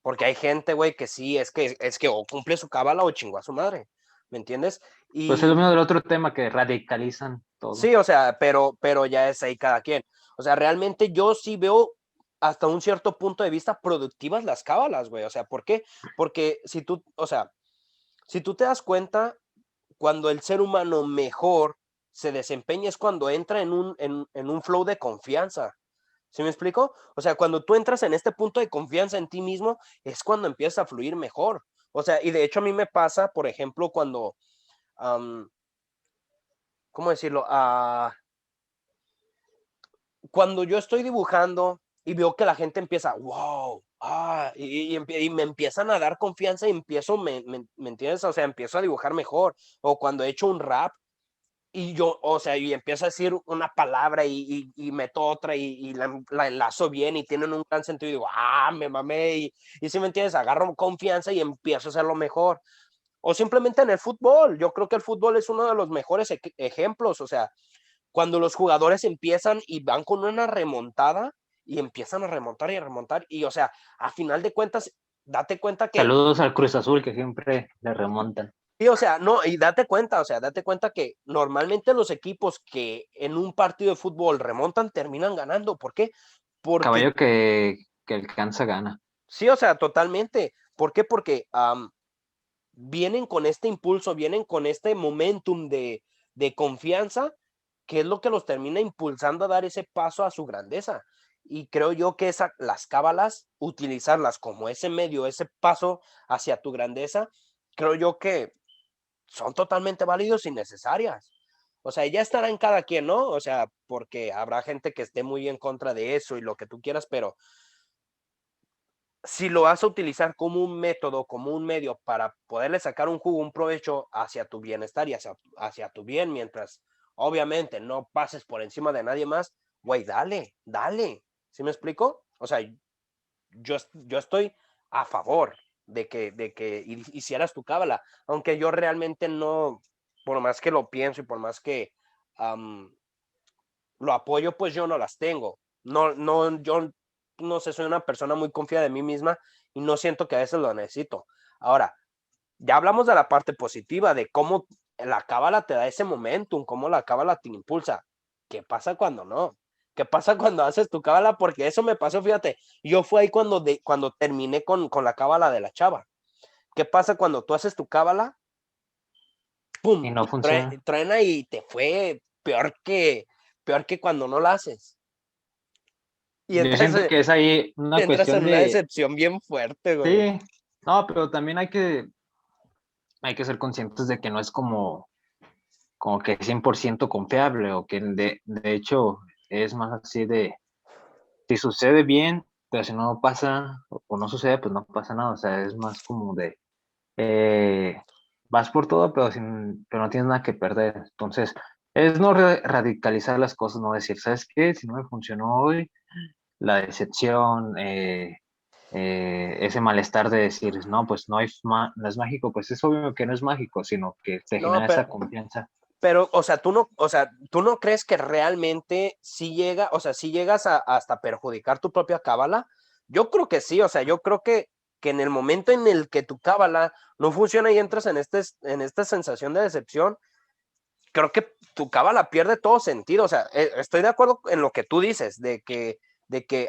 Speaker 1: Porque hay gente, güey, que sí, es que o cumple su cábala o chingó a su madre. ¿Me entiendes?
Speaker 2: Pues es lo
Speaker 1: Y
Speaker 2: mismo del otro tema que radicalizan todo.
Speaker 1: sí, o sea, pero ya es ahí cada quien. O sea, realmente yo sí veo hasta un cierto punto de vista productivas las cábalas, güey. O sea, ¿por qué? Porque si tú, o sea, si tú te das cuenta, cuando el ser humano mejor se desempeña es cuando entra en un flow de confianza. ¿Sí me explico? O sea, cuando tú entras en este punto de confianza en ti mismo, es cuando empieza a fluir mejor. O sea, y de hecho a mí me pasa, por ejemplo, cuando, um, ¿cómo decirlo? Cuando yo estoy dibujando y veo que la gente empieza, wow, y me empiezan a dar confianza y empiezo, ¿me entiendes? O sea, empiezo a dibujar mejor. O cuando he hecho un rap y yo, o sea, y empiezo a decir una palabra y meto otra y la enlazo bien y tienen un gran sentido y digo, me mamé. Y si me entiendes, agarro confianza y empiezo a hacerlo mejor. O simplemente en el fútbol. Yo creo que el fútbol es uno de los mejores ejemplos. O sea, cuando los jugadores empiezan y van con una remontada y empiezan a remontar y a remontar. Y, o sea, a final de cuentas, date cuenta que
Speaker 2: Saludos al Cruz Azul que siempre le remontan.
Speaker 1: sí, o sea, no, y date cuenta, o sea, date cuenta que normalmente los equipos que en un partido de fútbol remontan terminan ganando. ¿Por qué? Porque,
Speaker 2: Caballo que alcanza gana.
Speaker 1: sí, o sea, totalmente. ¿Por qué? Porque vienen con este impulso, vienen con este momentum de confianza, que es lo que los termina impulsando a dar ese paso a su grandeza. Y creo yo que las cábalas, utilizarlas como ese medio, ese paso hacia tu grandeza, creo yo que son totalmente válidos y necesarias. O sea, ya estará en cada quien, ¿no? O sea, porque habrá gente que esté muy en contra de eso y lo que tú quieras, pero si lo vas a utilizar como un método, como un medio para poderle sacar un jugo, un provecho hacia tu bienestar y hacia tu bien, mientras obviamente no pases por encima de nadie más, güey, dale, dale. ¿Sí me explico? O sea, yo estoy a favor de que hicieras tu cábala, aunque yo realmente no, por más que lo pienso y por más que um, lo apoyo, pues yo no las tengo. No, no, yo no sé, soy una persona muy confiada de mí misma y no siento que a veces lo necesito. Ahora, ya hablamos de la parte positiva, de cómo la cábala te da ese momentum, cómo la cábala te impulsa. ¿Qué pasa cuando no? ¿Qué pasa cuando haces tu cábala? Porque eso me pasó, fíjate, yo fue ahí cuando terminé con la cábala de la chava. ¿Qué pasa cuando tú haces tu cábala? ¡Pum!
Speaker 2: Y
Speaker 1: Y
Speaker 2: no funciona.
Speaker 1: truena y te fue peor peor que cuando no la haces. Y
Speaker 2: Yo siento que es ahí una
Speaker 1: entras en
Speaker 2: cuestión
Speaker 1: una
Speaker 2: de,
Speaker 1: decepción bien fuerte, güey.
Speaker 2: sí, no, pero también hay que ser conscientes de que no es como que 100% confiable o que de hecho es más así de, si sucede bien, pero si no pasa o no sucede, pues no pasa nada, o sea, es más como de, eh, vas por todo, pero no tienes nada que perder, entonces es no radicalizar las cosas, no decir, ¿sabes qué? Si no me funcionó hoy, la decepción, ese malestar de decir, no, pues no es mágico, pues es obvio que no es mágico, sino que te
Speaker 1: No,
Speaker 2: genera esa confianza.
Speaker 1: pero, tú no crees que realmente sí llega, o sea, sí llegas a hasta perjudicar tu propia cábala. Yo creo que sí, o sea, yo creo que en el momento en el que tu cábala no funciona y entras en esta sensación de decepción, creo que tu cábala pierde todo sentido. O sea, estoy de acuerdo en lo que tú dices, de que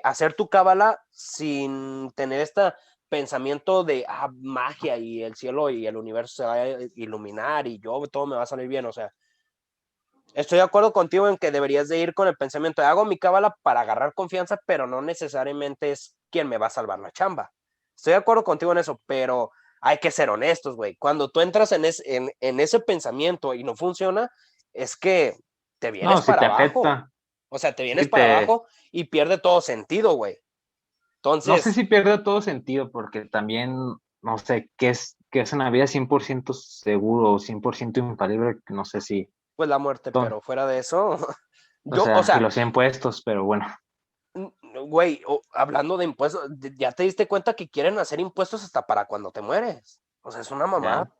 Speaker 1: hacer tu cábala sin tener este pensamiento de magia y el cielo y el universo se va a iluminar y yo todo me va a salir bien. O sea, estoy de acuerdo contigo en que deberías de ir con el pensamiento de hago mi cábala para agarrar confianza, pero no necesariamente es quien me va a salvar la chamba. Estoy de acuerdo contigo en eso, pero hay que ser honestos, güey. Cuando tú entras en ese pensamiento y no funciona, es que te
Speaker 2: No,
Speaker 1: vienes
Speaker 2: si
Speaker 1: para
Speaker 2: te
Speaker 1: abajo.
Speaker 2: afecta,
Speaker 1: O sea, te vienes
Speaker 2: si
Speaker 1: para
Speaker 2: te,
Speaker 1: abajo y pierde todo sentido, güey.
Speaker 2: no sé
Speaker 1: Entonces,
Speaker 2: si pierde todo sentido, porque también, no sé, qué es una vida 100% seguro o 100% infalible, no sé si,
Speaker 1: pues la muerte,
Speaker 2: to-
Speaker 1: pero fuera de eso,
Speaker 2: o
Speaker 1: yo, o
Speaker 2: sea, y
Speaker 1: sea,
Speaker 2: los impuestos, pero bueno,
Speaker 1: güey, hablando de impuestos, ya te diste cuenta que quieren hacer impuestos hasta para cuando te mueres. O sea, es una mamada.
Speaker 2: ya.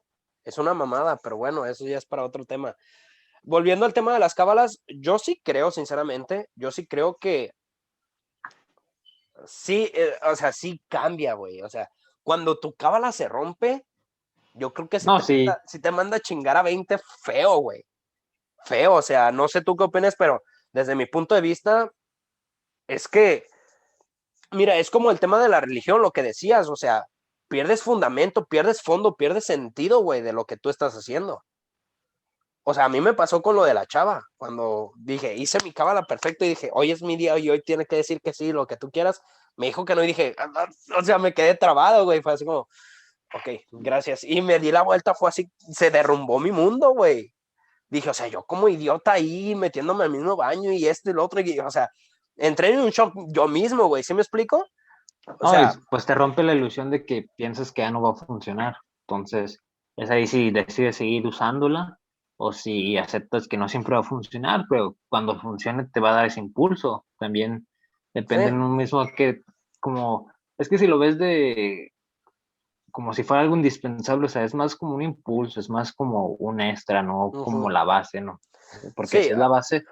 Speaker 1: Es una mamada, pero bueno, eso ya es para otro tema. Volviendo al tema de las cábalas, yo sí creo, sinceramente, yo sí creo que sí, o sea, sí cambia, güey. O sea, cuando tu cábala se rompe, yo creo que
Speaker 2: No, sí,
Speaker 1: sí te manda a chingar a 20 feo, güey. Feo, o sea, no sé tú qué opinas, pero desde mi punto de vista, es que mira, es como el tema de la religión, lo que decías, o sea, pierdes fundamento, pierdes fondo, pierdes sentido, güey, de lo que tú estás haciendo. O sea, a mí me pasó con lo de la chava, cuando dije, hice mi cábala perfecto y dije, hoy es mi día y hoy tiene que decir que sí, lo que tú quieras. Me dijo que no y dije, o sea, me quedé trabado, güey, fue así como, ok, gracias. Y me di la vuelta, fue así, se derrumbó mi mundo, güey. Dije, o sea, yo como idiota ahí metiéndome al mismo baño y esto y lo otro, y, o sea, entré en un shock yo mismo, güey, ¿sí me explico? O
Speaker 2: no, y
Speaker 1: sea,
Speaker 2: pues te rompe la ilusión de que piensas que ya no va a funcionar. Entonces, es ahí si decides seguir usándola o si aceptas que no siempre va a funcionar, pero cuando funcione te va a dar ese impulso. También depende
Speaker 1: sí.
Speaker 2: en uno mismo que, como, es que si lo ves como si fuera algo indispensable, o sea, es más como un impulso, es más como un extra, no como
Speaker 1: Ujú.
Speaker 2: la base, ¿no? Porque
Speaker 1: Sí,
Speaker 2: si es la base,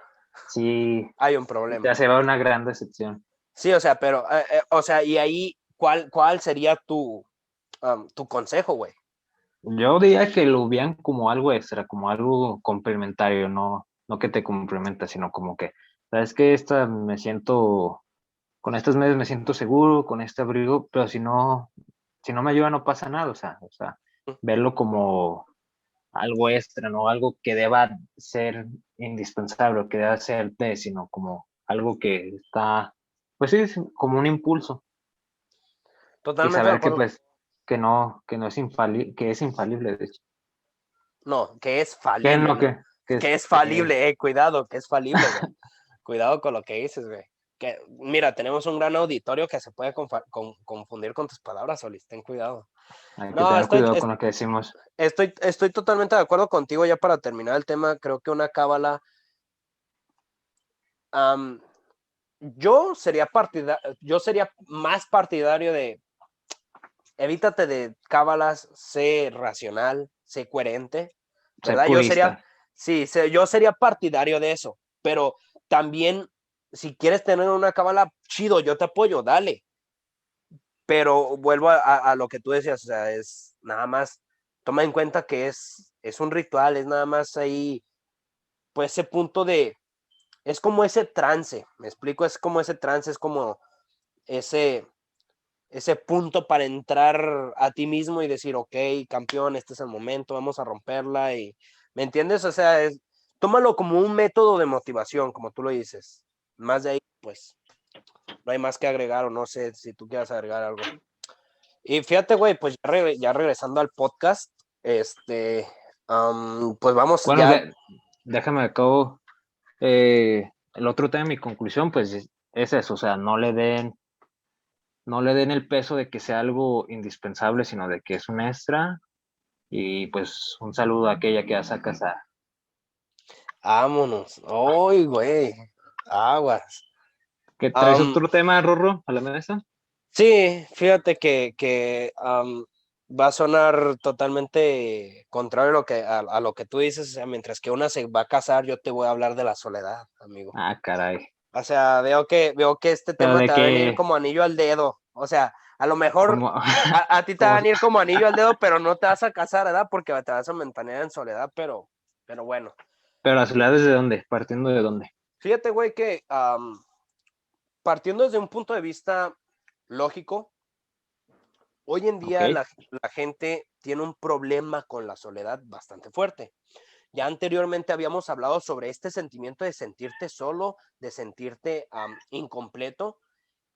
Speaker 2: sí,
Speaker 1: hay un
Speaker 2: sí te
Speaker 1: problema.
Speaker 2: hace ver una gran decepción.
Speaker 1: Sí, o sea, pero, o sea, y ahí, ¿cuál sería tu consejo, güey?
Speaker 2: Yo diría que lo vean como algo extra, como algo complementario, no que te complementa, sino como que, sabes que con estas medias me siento seguro, con este abrigo, pero si no me ayuda no pasa nada, o sea, verlo como algo extra, no algo que deba ser indispensable, o que deba ser sino como algo que está, pues sí, es como un impulso y
Speaker 1: Totalmente de
Speaker 2: saber que
Speaker 1: acuerdo.
Speaker 2: pues que no es infalible, que es infalible, de hecho.
Speaker 1: No, que es
Speaker 2: Que
Speaker 1: falible,
Speaker 2: no,
Speaker 1: ¿no?
Speaker 2: que
Speaker 1: Que
Speaker 2: es,
Speaker 1: es falible, cuidado, que es falible, güey. Cuidado con lo que dices, güey. Que, mira, tenemos un gran auditorio que se puede confundir con tus palabras, Solis, ten cuidado.
Speaker 2: hay que
Speaker 1: No,
Speaker 2: tener cuidado con lo que decimos.
Speaker 1: estoy totalmente de acuerdo contigo ya para terminar el tema. Creo que una cábala, am, yo sería más partidario de evítate de cábalas, sé racional, sé coherente,
Speaker 2: Ser
Speaker 1: ¿verdad?
Speaker 2: purista.
Speaker 1: Sí, yo sería partidario de eso, pero también, si quieres tener una cábala, chido, yo te apoyo, dale, pero vuelvo a lo que tú decías, o sea, es nada más, toma en cuenta que es un ritual, es nada más ahí, pues ese punto de, es como ese trance, me explico, es como ese trance, es como ese, ese punto para entrar a ti mismo y decir, ok, campeón, este es el momento, vamos a romperla y, ¿me entiendes? O sea, tómalo como un método de motivación, como tú lo dices. Más de ahí, pues, no hay más que agregar, o no sé si tú quieras agregar algo. Y fíjate, güey, pues ya regresando al podcast, pues vamos
Speaker 2: Bueno,
Speaker 1: ya.
Speaker 2: déjame acabo. El otro tema, mi conclusión, pues es eso, o sea, no le den el peso de que sea algo indispensable, sino de que es un extra. Y pues un saludo a aquella que ya a casar.
Speaker 1: Vámonos. ¡Ay, güey! Aguas.
Speaker 2: ¿Qué traes
Speaker 1: Am,
Speaker 2: otro tema, Rorro, a la mesa?
Speaker 1: sí, fíjate que va a sonar totalmente contrario a lo que tú dices. O sea, mientras que una se va a casar, yo te voy a hablar de la soledad, amigo.
Speaker 2: Ah, caray.
Speaker 1: O sea, veo que este
Speaker 2: Pero
Speaker 1: tema
Speaker 2: de
Speaker 1: te va a venir
Speaker 2: que,
Speaker 1: como anillo al dedo. O sea, a lo mejor
Speaker 2: como,
Speaker 1: a ti te va a
Speaker 2: como,
Speaker 1: venir como anillo al dedo, pero no te vas a casar, ¿verdad? Porque te vas a mantener en soledad, pero bueno.
Speaker 2: pero la soledad ¿desde dónde? ¿Partiendo de dónde?
Speaker 1: Fíjate, güey, que partiendo desde un punto de vista lógico, hoy en
Speaker 2: Ok.
Speaker 1: día la gente tiene un problema con la soledad bastante fuerte. Ya anteriormente habíamos hablado sobre este sentimiento de sentirte solo, de sentirte incompleto.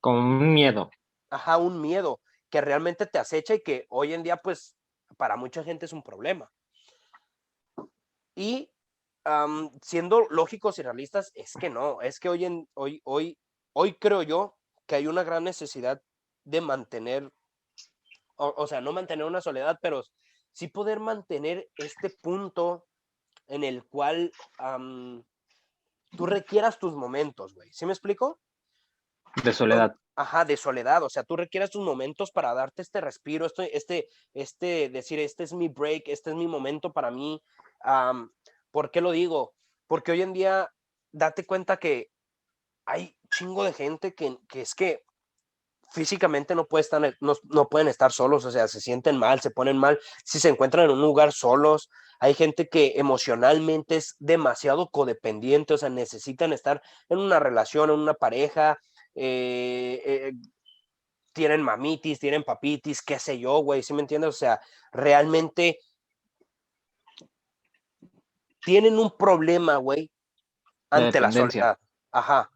Speaker 2: Como un miedo.
Speaker 1: Ajá, un miedo que realmente te acecha y que hoy en día, pues, para mucha gente es un problema. Y siendo lógicos y realistas, es que no, es que hoy creo yo que hay una gran necesidad de mantener, o sea, no mantener una soledad, pero sí poder mantener este punto en el cual tú requieras tus momentos, güey. ¿Sí me explico?
Speaker 2: De soledad.
Speaker 1: Ajá, de soledad, o sea, tú requieres tus momentos para darte este respiro, decir, este es mi break, este es mi momento para mí. Um, ¿Por qué lo digo? Porque hoy en día, date cuenta que hay chingo de gente que es que físicamente no pueden estar solos, o sea, se sienten mal, se ponen mal, si se encuentran en un lugar solos. Hay gente que emocionalmente es demasiado codependiente, o sea, necesitan estar en una relación, en una pareja, eh, eh, tienen mamitis, tienen papitis, qué sé yo, güey, ¿sí me entiendes? O sea, realmente tienen un problema, güey,
Speaker 2: De
Speaker 1: ante la
Speaker 2: dependencia.
Speaker 1: soledad. Ajá.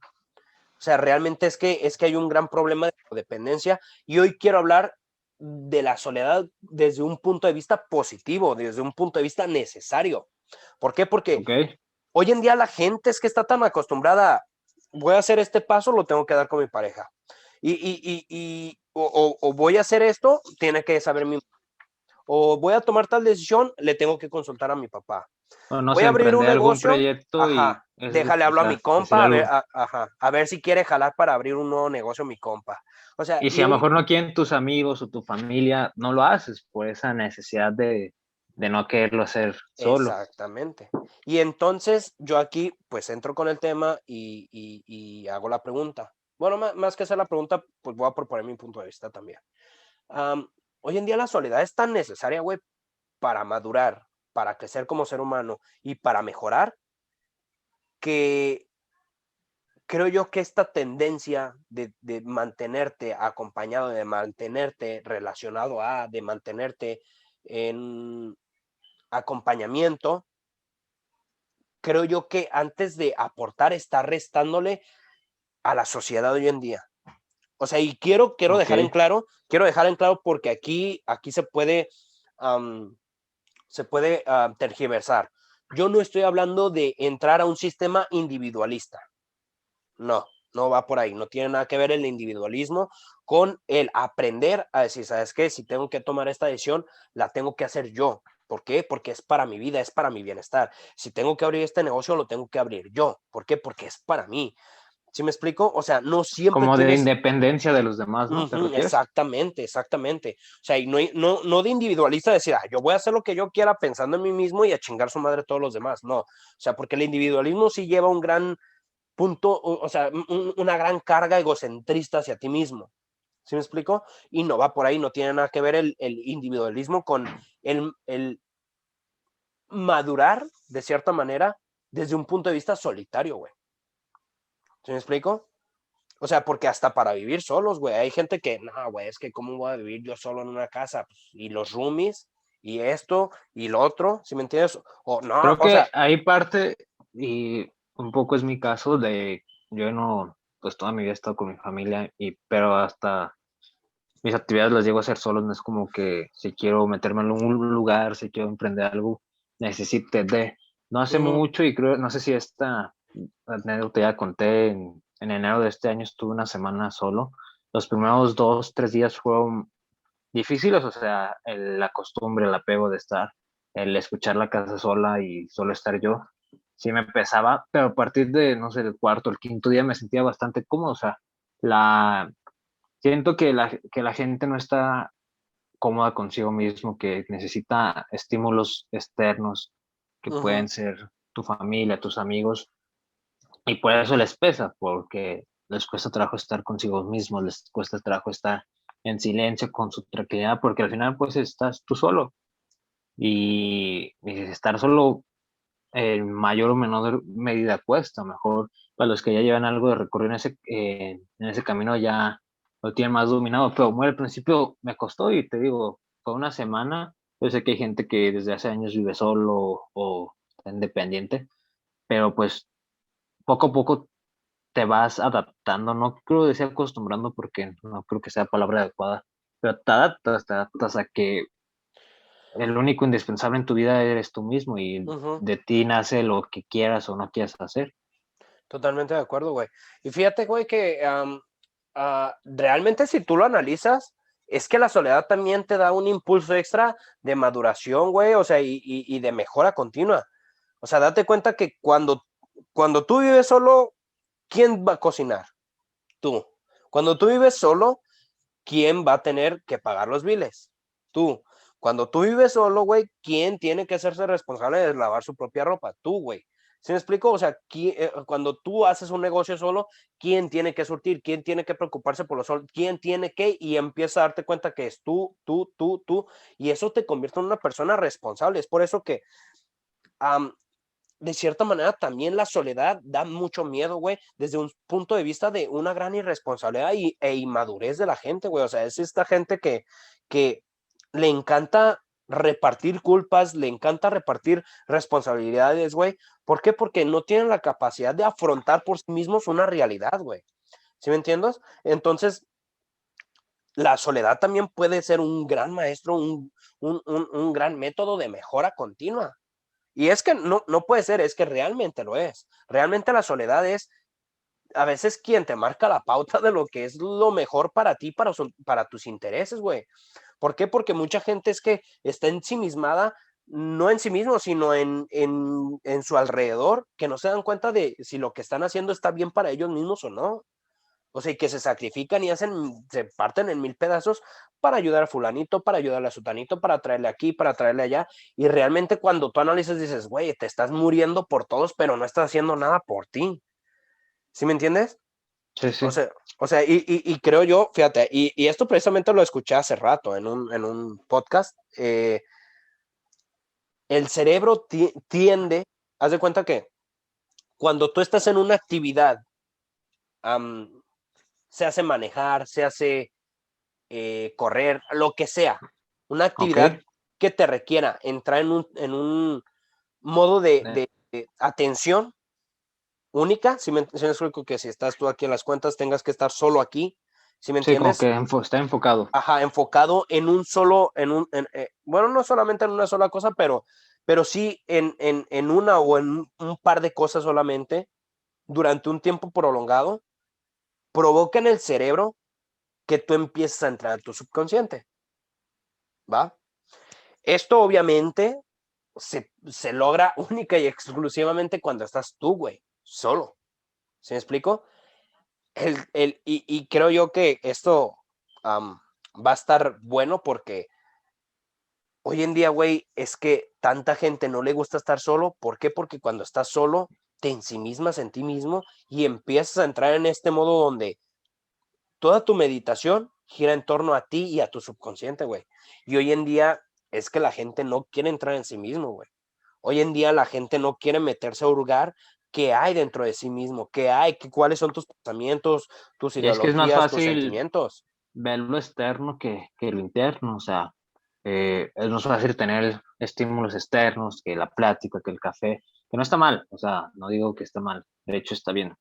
Speaker 1: O sea, realmente es que hay un gran problema de codependencia y hoy quiero hablar de la soledad desde un punto de vista positivo, desde un punto de vista necesario. ¿Por qué? Porque
Speaker 2: Ok.
Speaker 1: hoy en día la gente es que está tan acostumbrada, voy a hacer este paso, lo tengo que dar con mi pareja. O voy a hacer esto, tiene que saber mi, o voy a tomar tal decisión, le tengo que consultar a mi papá.
Speaker 2: Bueno, no
Speaker 1: Voy
Speaker 2: sé,
Speaker 1: a abrir un
Speaker 2: emprender algún
Speaker 1: negocio,
Speaker 2: proyecto y
Speaker 1: ajá,
Speaker 2: es,
Speaker 1: déjale
Speaker 2: o
Speaker 1: hablo a mi
Speaker 2: sea, decir
Speaker 1: compa,
Speaker 2: algo.
Speaker 1: a ver si quiere jalar para abrir un nuevo negocio mi compa. O sea,
Speaker 2: Y si a lo mejor no quieren tus amigos o tu familia, no lo haces por esa necesidad de no quererlo hacer solo.
Speaker 1: exactamente. Y entonces yo aquí pues entro con el tema y hago la pregunta. Bueno, más que hacer la pregunta, pues voy a proponer mi punto de vista también. Um, Hoy en día la soledad es tan necesaria, güey, para madurar, para crecer como ser humano y para mejorar, que creo yo que esta tendencia de mantenerte acompañado, de mantenerte relacionado de mantenerte en acompañamiento, creo yo que antes de aportar está restándole a la sociedad hoy en día. O sea, y quiero
Speaker 2: Ok.
Speaker 1: quiero dejar en claro porque aquí um, se puede tergiversar. Yo no estoy hablando de entrar a un sistema individualista. No, no va por ahí. No tiene nada que ver el individualismo con el aprender a decir, ¿sabes qué? Si tengo que tomar esta decisión, la tengo que hacer yo. ¿Por qué? Porque es para mi vida, es para mi bienestar. Si tengo que abrir este negocio, lo tengo que abrir yo. ¿Por qué? Porque es para mí. ¿Sí me explico? O sea, no siempre
Speaker 2: Como de
Speaker 1: tienes.
Speaker 2: independencia de los demás, ¿no? ¿Te
Speaker 1: Ujú,
Speaker 2: refieres?
Speaker 1: exactamente, exactamente. O sea, y no de individualista decir, yo voy a hacer lo que yo quiera pensando en mí mismo y a chingar su madre a todos los demás. No. O sea, porque el individualismo sí lleva un gran punto, o sea, una gran carga egocentrista hacia ti mismo. ¿Sí me explico? Y no va por ahí, no tiene nada que ver el individualismo con el madurar, de cierta manera, desde un punto de vista solitario, güey. ¿Sí me explico? O sea, porque hasta para vivir solos, güey, hay gente que, no, güey, es que cómo voy a vivir yo solo en una casa, pues, y los roomies, y esto, y lo otro, ¿sí me entiendes? O no,
Speaker 2: Creo
Speaker 1: o
Speaker 2: que
Speaker 1: sea,
Speaker 2: ahí parte, y un poco es mi caso de, yo no, pues toda mi vida he estado con mi familia, pero hasta mis actividades las llego a hacer solo, no es como que si quiero meterme en un lugar, si quiero emprender algo, necesite de, no hace
Speaker 1: Ujú,
Speaker 2: mucho y creo, no sé si esta anécdota ya conté, en enero de este año estuve una semana solo, los primeros 2, 3 días fueron difíciles, o sea, la costumbre, el apego de estar, el escuchar la casa sola y solo estar yo, sí me pesaba, pero a partir de, no sé, el cuarto, el quinto día me sentía bastante cómodo, o sea, la, siento que la gente no está cómoda consigo mismo, que necesita estímulos externos, que
Speaker 1: ujú.
Speaker 2: pueden ser tu familia, tus amigos, y por eso les pesa, porque les cuesta trabajo estar consigo mismos, les cuesta trabajo estar en silencio con su tranquilidad, porque al final pues estás tú solo y estar solo en mayor o menor medida cuesta, mejor para los que ya llevan algo de recorrido en ese camino ya lo tienen más dominado, pero muy al principio me costó y te digo, fue una semana, yo sé que hay gente que desde hace años vive solo o está independiente, pero pues poco a poco te vas adaptando, no creo decir acostumbrando porque no creo que sea palabra adecuada, pero te adaptas a que el único indispensable en tu vida eres tú mismo y
Speaker 1: Ujú,
Speaker 2: de ti nace lo que quieras o no quieras hacer.
Speaker 1: totalmente de acuerdo, güey. Y fíjate, güey, que realmente si tú lo analizas, es que la soledad también te da un impulso extra de maduración, güey, o sea, y de mejora continua. O sea, date cuenta que cuando tú vives solo, ¿quién va a cocinar? Tú. Cuando tú vives solo, ¿quién va a tener que pagar los biles? Tú. Cuando tú vives solo, güey, ¿quién tiene que hacerse responsable de lavar su propia ropa? Tú, güey. ¿Sí me explico? O sea, cuando tú haces un negocio solo, ¿quién tiene que surtir? ¿Quién tiene que preocuparse por los solos? ¿Quién tiene que? Y empieza a darte cuenta que es tú. Y eso te convierte en una persona responsable. Es por eso que um, de cierta manera también la soledad da mucho miedo, güey, desde un punto de vista de una gran irresponsabilidad e inmadurez de la gente, güey. O sea, es esta gente que le encanta repartir culpas, le encanta repartir responsabilidades, güey. ¿Por qué? Porque no tienen la capacidad de afrontar por sí mismos una realidad, güey. ¿Sí me entiendes? Entonces, la soledad también puede ser un gran maestro, un gran método de mejora continua. Y es que no puede ser, es que realmente lo es. Realmente la soledad es a veces quien te marca la pauta de lo que es lo mejor para ti, para tus intereses, güey. ¿Por qué? Porque mucha gente es que está ensimismada, no en sí mismo, sino en su alrededor, que no se dan cuenta de si lo que están haciendo está bien para ellos mismos o no. O sea, y que se sacrifican y se parten en mil pedazos para ayudar a fulanito, para ayudar a sutanito, para traerle aquí, para traerle allá. Y realmente cuando tú analizas dices, güey, te estás muriendo por todos, pero no estás haciendo nada por ti. ¿Sí me entiendes?
Speaker 2: Sí,
Speaker 1: O
Speaker 2: sí.
Speaker 1: sea, y creo yo, fíjate, y esto precisamente lo escuché hace rato en un podcast. El cerebro tiende, haz de cuenta que cuando tú estás en una actividad, um, se hace manejar, se hace correr, lo que sea, una
Speaker 2: Ok.
Speaker 1: actividad que te requiera entrar en un modo
Speaker 2: Eh,
Speaker 1: de atención única, si me explico que si estás tú aquí en las cuentas tengas que estar solo aquí, si me
Speaker 2: sí, como
Speaker 1: entiendes,
Speaker 2: que está enfocado.
Speaker 1: ajá, enfocado en un solo, bueno, no solamente en una sola cosa, pero sí en una o en un par de cosas solamente durante un tiempo prolongado, provoca en el cerebro que tú empieces a entrar en tu subconsciente, ¿va? Esto obviamente se logra única y exclusivamente cuando estás tú, güey, solo. ¿Sí me explico? Y creo yo que esto va a estar bueno porque hoy en día, güey, es que tanta gente no le gusta estar solo. ¿Por qué? Porque cuando estás solo, te ensimismas en ti mismo y empiezas a entrar en este modo donde toda tu meditación gira en torno a ti y a tu subconsciente, güey. Y hoy en día es que la gente no quiere entrar en sí mismo, güey. Hoy en día la gente no quiere meterse a hurgar qué hay dentro de sí mismo, qué hay, cuáles son tus pensamientos, tus
Speaker 2: Y es que es más
Speaker 1: ideologías, tus
Speaker 2: fácil
Speaker 1: sentimientos.
Speaker 2: ver lo externo que lo interno, o sea, es más fácil tener estímulos externos que la plática, que el café, Que no está mal, o sea, no digo que está mal, de hecho está bien.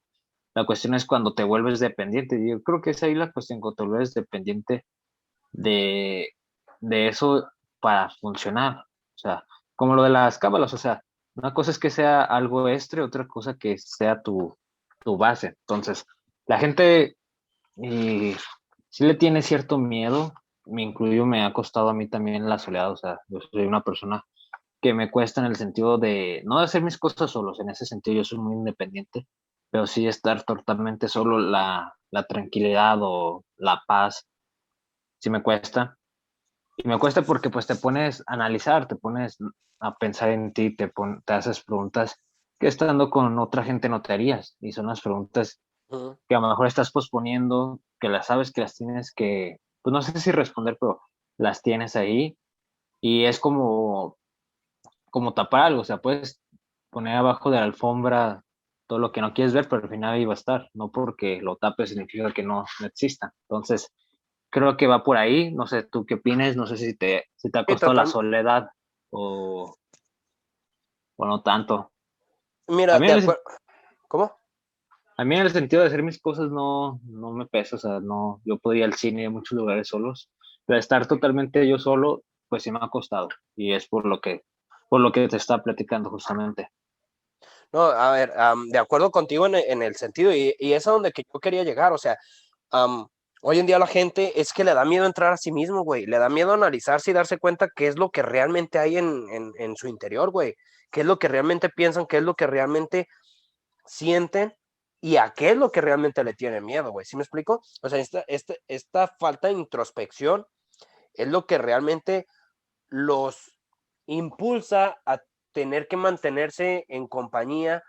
Speaker 2: La cuestión es cuando te vuelves dependiente. Yo creo que es ahí la cuestión, cuando te vuelves dependiente de, de eso para funcionar. O sea, como lo de las cábalas, o sea, una cosa es que sea algo extra, otra cosa que sea tu base. Entonces, la gente sí le tiene cierto miedo, me incluyo, me ha costado a mí también la soledad, o sea, yo soy una persona que me cuesta en el sentido de no de hacer mis cosas solos, en ese sentido yo soy muy independiente, pero sí estar totalmente solo, la tranquilidad o la paz, sí me cuesta. Y me cuesta porque pues te pones a analizar, te pones a pensar en ti, te haces preguntas que estando con otra gente no te harías. Y son las preguntas
Speaker 1: Ujú.
Speaker 2: que a lo mejor estás posponiendo, que las sabes que las tienes que, pues no sé si responder, pero las tienes ahí. Y es como tapar algo, o sea, puedes poner abajo de la alfombra todo lo que no quieres ver, pero al final ahí va a estar, no porque lo tapes significa que no exista. Entonces, creo que va por ahí, no sé, tú qué opinas, no sé si te ha
Speaker 1: Sí,
Speaker 2: costado la
Speaker 1: total.
Speaker 2: soledad o, o no tanto. A
Speaker 1: Mira,
Speaker 2: mí,
Speaker 1: de acuerdo. ¿Cómo?
Speaker 2: a mí en el sentido de hacer mis cosas no me pesa, o sea, no, yo podía ir al cine a muchos lugares solos, pero estar totalmente yo solo, pues sí me ha costado, y es por lo que te estaba platicando justamente.
Speaker 1: No, a ver, de acuerdo contigo en el sentido, y es a donde que yo quería llegar, o sea, am, hoy en día la gente es que le da miedo entrar a sí mismo, güey, le da miedo analizarse y darse cuenta qué es lo que realmente hay en su interior, güey, qué es lo que realmente piensan, qué es lo que realmente sienten y a qué es lo que realmente le tienen miedo, güey, ¿sí me explico? O sea, esta falta de introspección es lo que realmente los impulsa a tener que mantenerse en compañía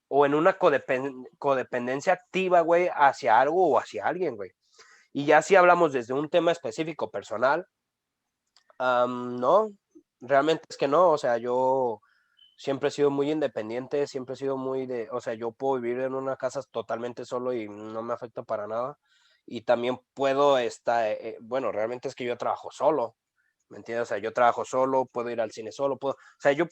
Speaker 1: o en una codependencia activa, güey, hacia algo o hacia alguien, güey. Y ya si hablamos desde un tema específico personal, no, realmente es que no, o sea, yo siempre he sido muy independiente, siempre he sido muy de, o sea, yo puedo vivir en una casa totalmente solo y no me afecta para nada. Y también puedo estar, bueno, realmente es que yo trabajo solo, ¿me entiendes? O sea, yo trabajo solo, puedo ir al cine solo, puedo, o sea, yo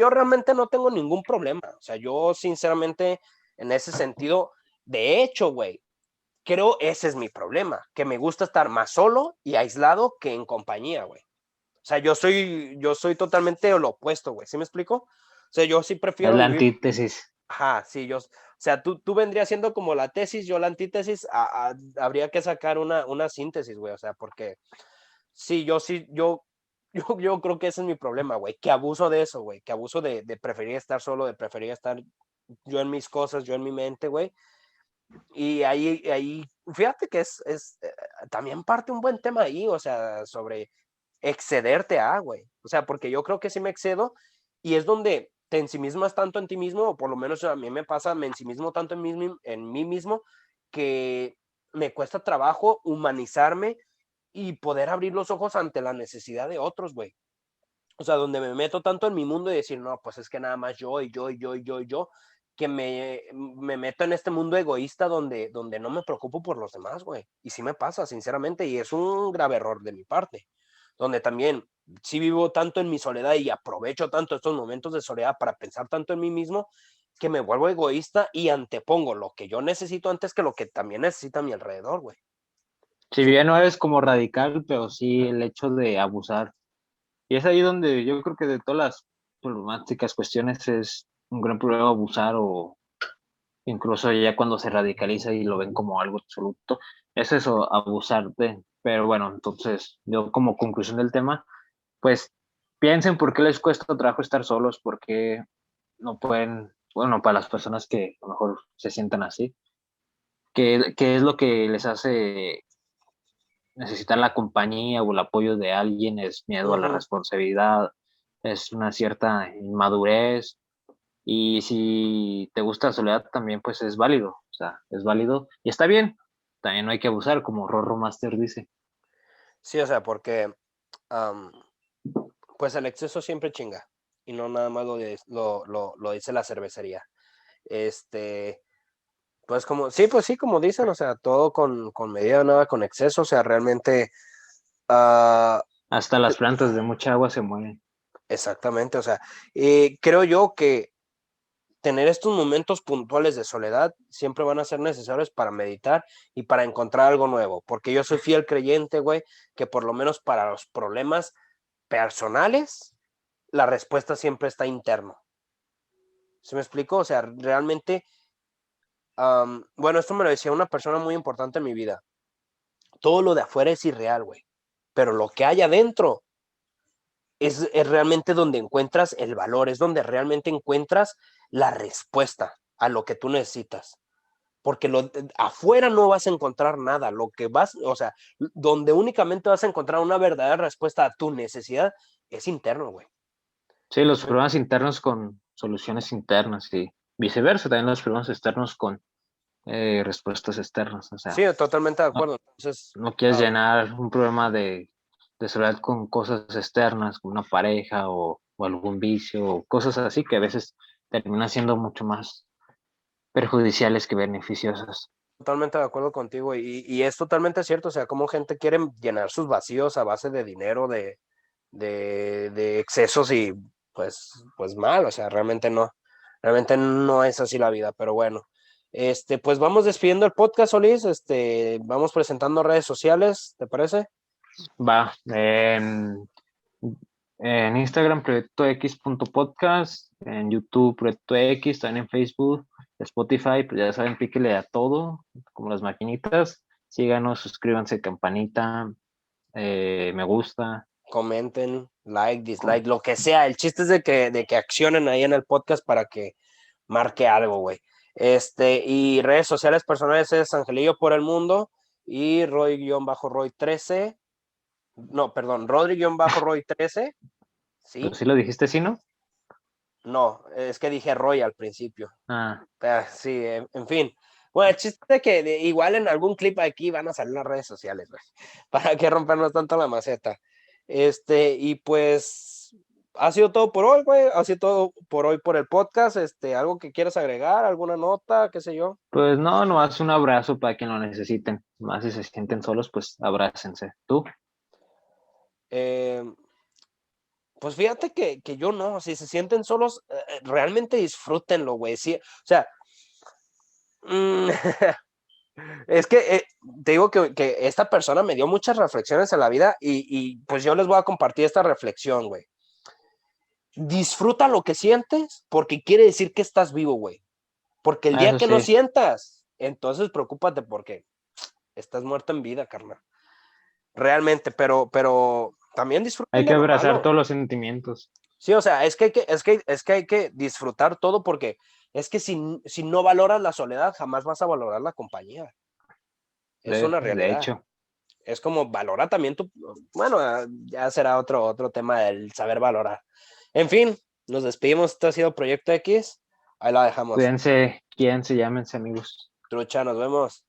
Speaker 1: realmente no tengo ningún problema, o sea, yo sinceramente en ese sentido, de hecho, güey, creo ese es mi problema, que me gusta estar más solo y aislado que en compañía, güey. O sea, yo soy totalmente lo opuesto, güey, ¿sí me explico? O sea, yo sí
Speaker 2: Es
Speaker 1: prefiero
Speaker 2: la
Speaker 1: vivir,
Speaker 2: antítesis.
Speaker 1: ajá, sí, o sea, tú vendrías siendo como la tesis, yo la antítesis, habría que sacar una síntesis, güey, o sea, porque sí, yo creo que ese es mi problema, güey, que abuso de eso, güey, que abuso de preferir estar solo, de preferir estar yo en mis cosas, yo en mi mente, güey, y ahí, fíjate que también parte un buen tema ahí, o sea, sobre excederte güey, o sea, porque yo creo que sí me excedo y es donde te ensimismas tanto en ti mismo, o por lo menos a mí me pasa, me ensimismo tanto en mí mismo, que me cuesta trabajo humanizarme y poder abrir los ojos ante la necesidad de otros, güey. O sea, donde me meto tanto en mi mundo y decir, no, pues es que nada más yo y yo y yo y yo y yo, que me meto en este mundo egoísta donde no me preocupo por los demás, güey. Y sí me pasa, sinceramente, y es un grave error de mi parte, donde también sí vivo tanto en mi soledad y aprovecho tanto estos momentos de soledad para pensar tanto en mí mismo, que me vuelvo egoísta y antepongo lo que yo necesito antes que lo que también necesita a mi alrededor, güey.
Speaker 2: Si bien no eres como radical, pero sí el hecho de abusar. Y es ahí donde yo creo que de todas las problemáticas, cuestiones, es un gran problema abusar o incluso ya cuando se radicaliza y lo ven como algo absoluto, es eso, abusar de. Pero bueno, entonces yo como conclusión del tema, pues piensen por qué les cuesta trabajo estar solos, por qué no pueden, bueno, para las personas que a lo mejor se sientan así, qué es lo que les hace necesitar la compañía o el apoyo de alguien, es miedo a la
Speaker 1: Ujú.
Speaker 2: responsabilidad, es una cierta inmadurez. Y si te gusta la soledad también, pues es válido, o sea, es válido y está bien. También no hay que abusar, como Rorro Master dice.
Speaker 1: Sí, o sea, porque am, pues el exceso siempre chinga. Y no nada más lo dice la cervecería. Este, pues pues sí, como dicen, o sea, todo con medida, nada con exceso. O sea, realmente, ah,
Speaker 2: Hasta las plantas de mucha agua se mueren.
Speaker 1: exactamente. O sea, creo yo que tener estos momentos puntuales de soledad siempre van a ser necesarios para meditar y para encontrar algo nuevo, porque yo soy fiel creyente, güey, que por lo menos para los problemas personales, la respuesta siempre está interno. ¿Se me explicó? O sea, realmente, bueno, esto me lo decía una persona muy importante en mi vida. Todo lo de afuera es irreal, güey, pero lo que hay adentro es realmente donde encuentras el valor, es donde realmente encuentras la respuesta a lo que tú necesitas. Porque afuera no vas a encontrar nada, lo que vas, o sea, donde únicamente vas a encontrar una verdadera respuesta a tu necesidad es interno, güey.
Speaker 2: Sí, los problemas internos con soluciones internas y viceversa, también los problemas externos con respuestas externas. O
Speaker 1: Sí,
Speaker 2: sea,
Speaker 1: totalmente de
Speaker 2: no,
Speaker 1: acuerdo. Entonces,
Speaker 2: no quieres llenar un problema de soledad con cosas externas, como una pareja o algún vicio o cosas así que a veces terminan siendo mucho más perjudiciales que beneficiosas.
Speaker 1: totalmente de acuerdo contigo y es totalmente cierto, o sea, como gente quiere llenar sus vacíos a base de dinero, de excesos y pues mal, o sea, realmente no es así la vida, pero bueno, pues vamos despidiendo el podcast, Solís, vamos presentando redes sociales, ¿te parece?
Speaker 2: Va, en Instagram, proyectox.podcast, en YouTube, Proyecto X, también en Facebook, Spotify, pues ya saben, píquele a todo, como las maquinitas. Síganos, suscríbanse, campanita, me gusta.
Speaker 1: Comenten, like,
Speaker 2: con-
Speaker 1: dislike, lo que sea. El chiste es de que accionen ahí en el podcast para que marque algo, güey. Y redes sociales personales es Angelillo por el Mundo y Roy-Roy13. No, perdón, Rodri-Roy13.
Speaker 2: Pero
Speaker 1: ¿Sí?
Speaker 2: sí lo dijiste, ¿sí, no?
Speaker 1: No, es que dije Roy al principio.
Speaker 2: Ah,
Speaker 1: Sí, en fin. Bueno, el chiste es que igual en algún clip aquí van a salir las redes sociales, güey. Para que rompernos tanto la maceta. Y pues ha sido todo por hoy, güey. Ha sido todo por hoy por el podcast. Algo que quieras agregar, alguna nota, qué sé yo.
Speaker 2: pues no, nomás un abrazo para quien lo necesiten. Más si se sienten solos, pues abrácense. ¿Tú?
Speaker 1: Eh, pues fíjate que yo no, si se sienten solos, realmente disfrútenlo, güey. Sí, o sea, mm, es que te digo que esta persona me dio muchas reflexiones en la vida y pues yo les voy a compartir esta reflexión, güey. Disfruta lo que sientes porque quiere decir que estás vivo, güey. Porque el día
Speaker 2: Eso
Speaker 1: que no
Speaker 2: sí,
Speaker 1: sientas, entonces preocúpate porque estás muerto en vida, carnal. Realmente, pero también
Speaker 2: hay
Speaker 1: disfruten
Speaker 2: que
Speaker 1: de lo
Speaker 2: abrazar
Speaker 1: malo.
Speaker 2: todos los sentimientos.
Speaker 1: Sí, o sea, es que hay que disfrutar todo porque es que si no valoras la soledad, jamás vas a valorar la compañía. Es una
Speaker 2: De
Speaker 1: realidad.
Speaker 2: hecho,
Speaker 1: Es como valora también tu, bueno, ya será otro tema del saber valorar. En fin, nos despedimos. Esto ha sido Proyecto X. Ahí la dejamos.
Speaker 2: cuídense, llámense amigos.
Speaker 1: Trucha, nos vemos.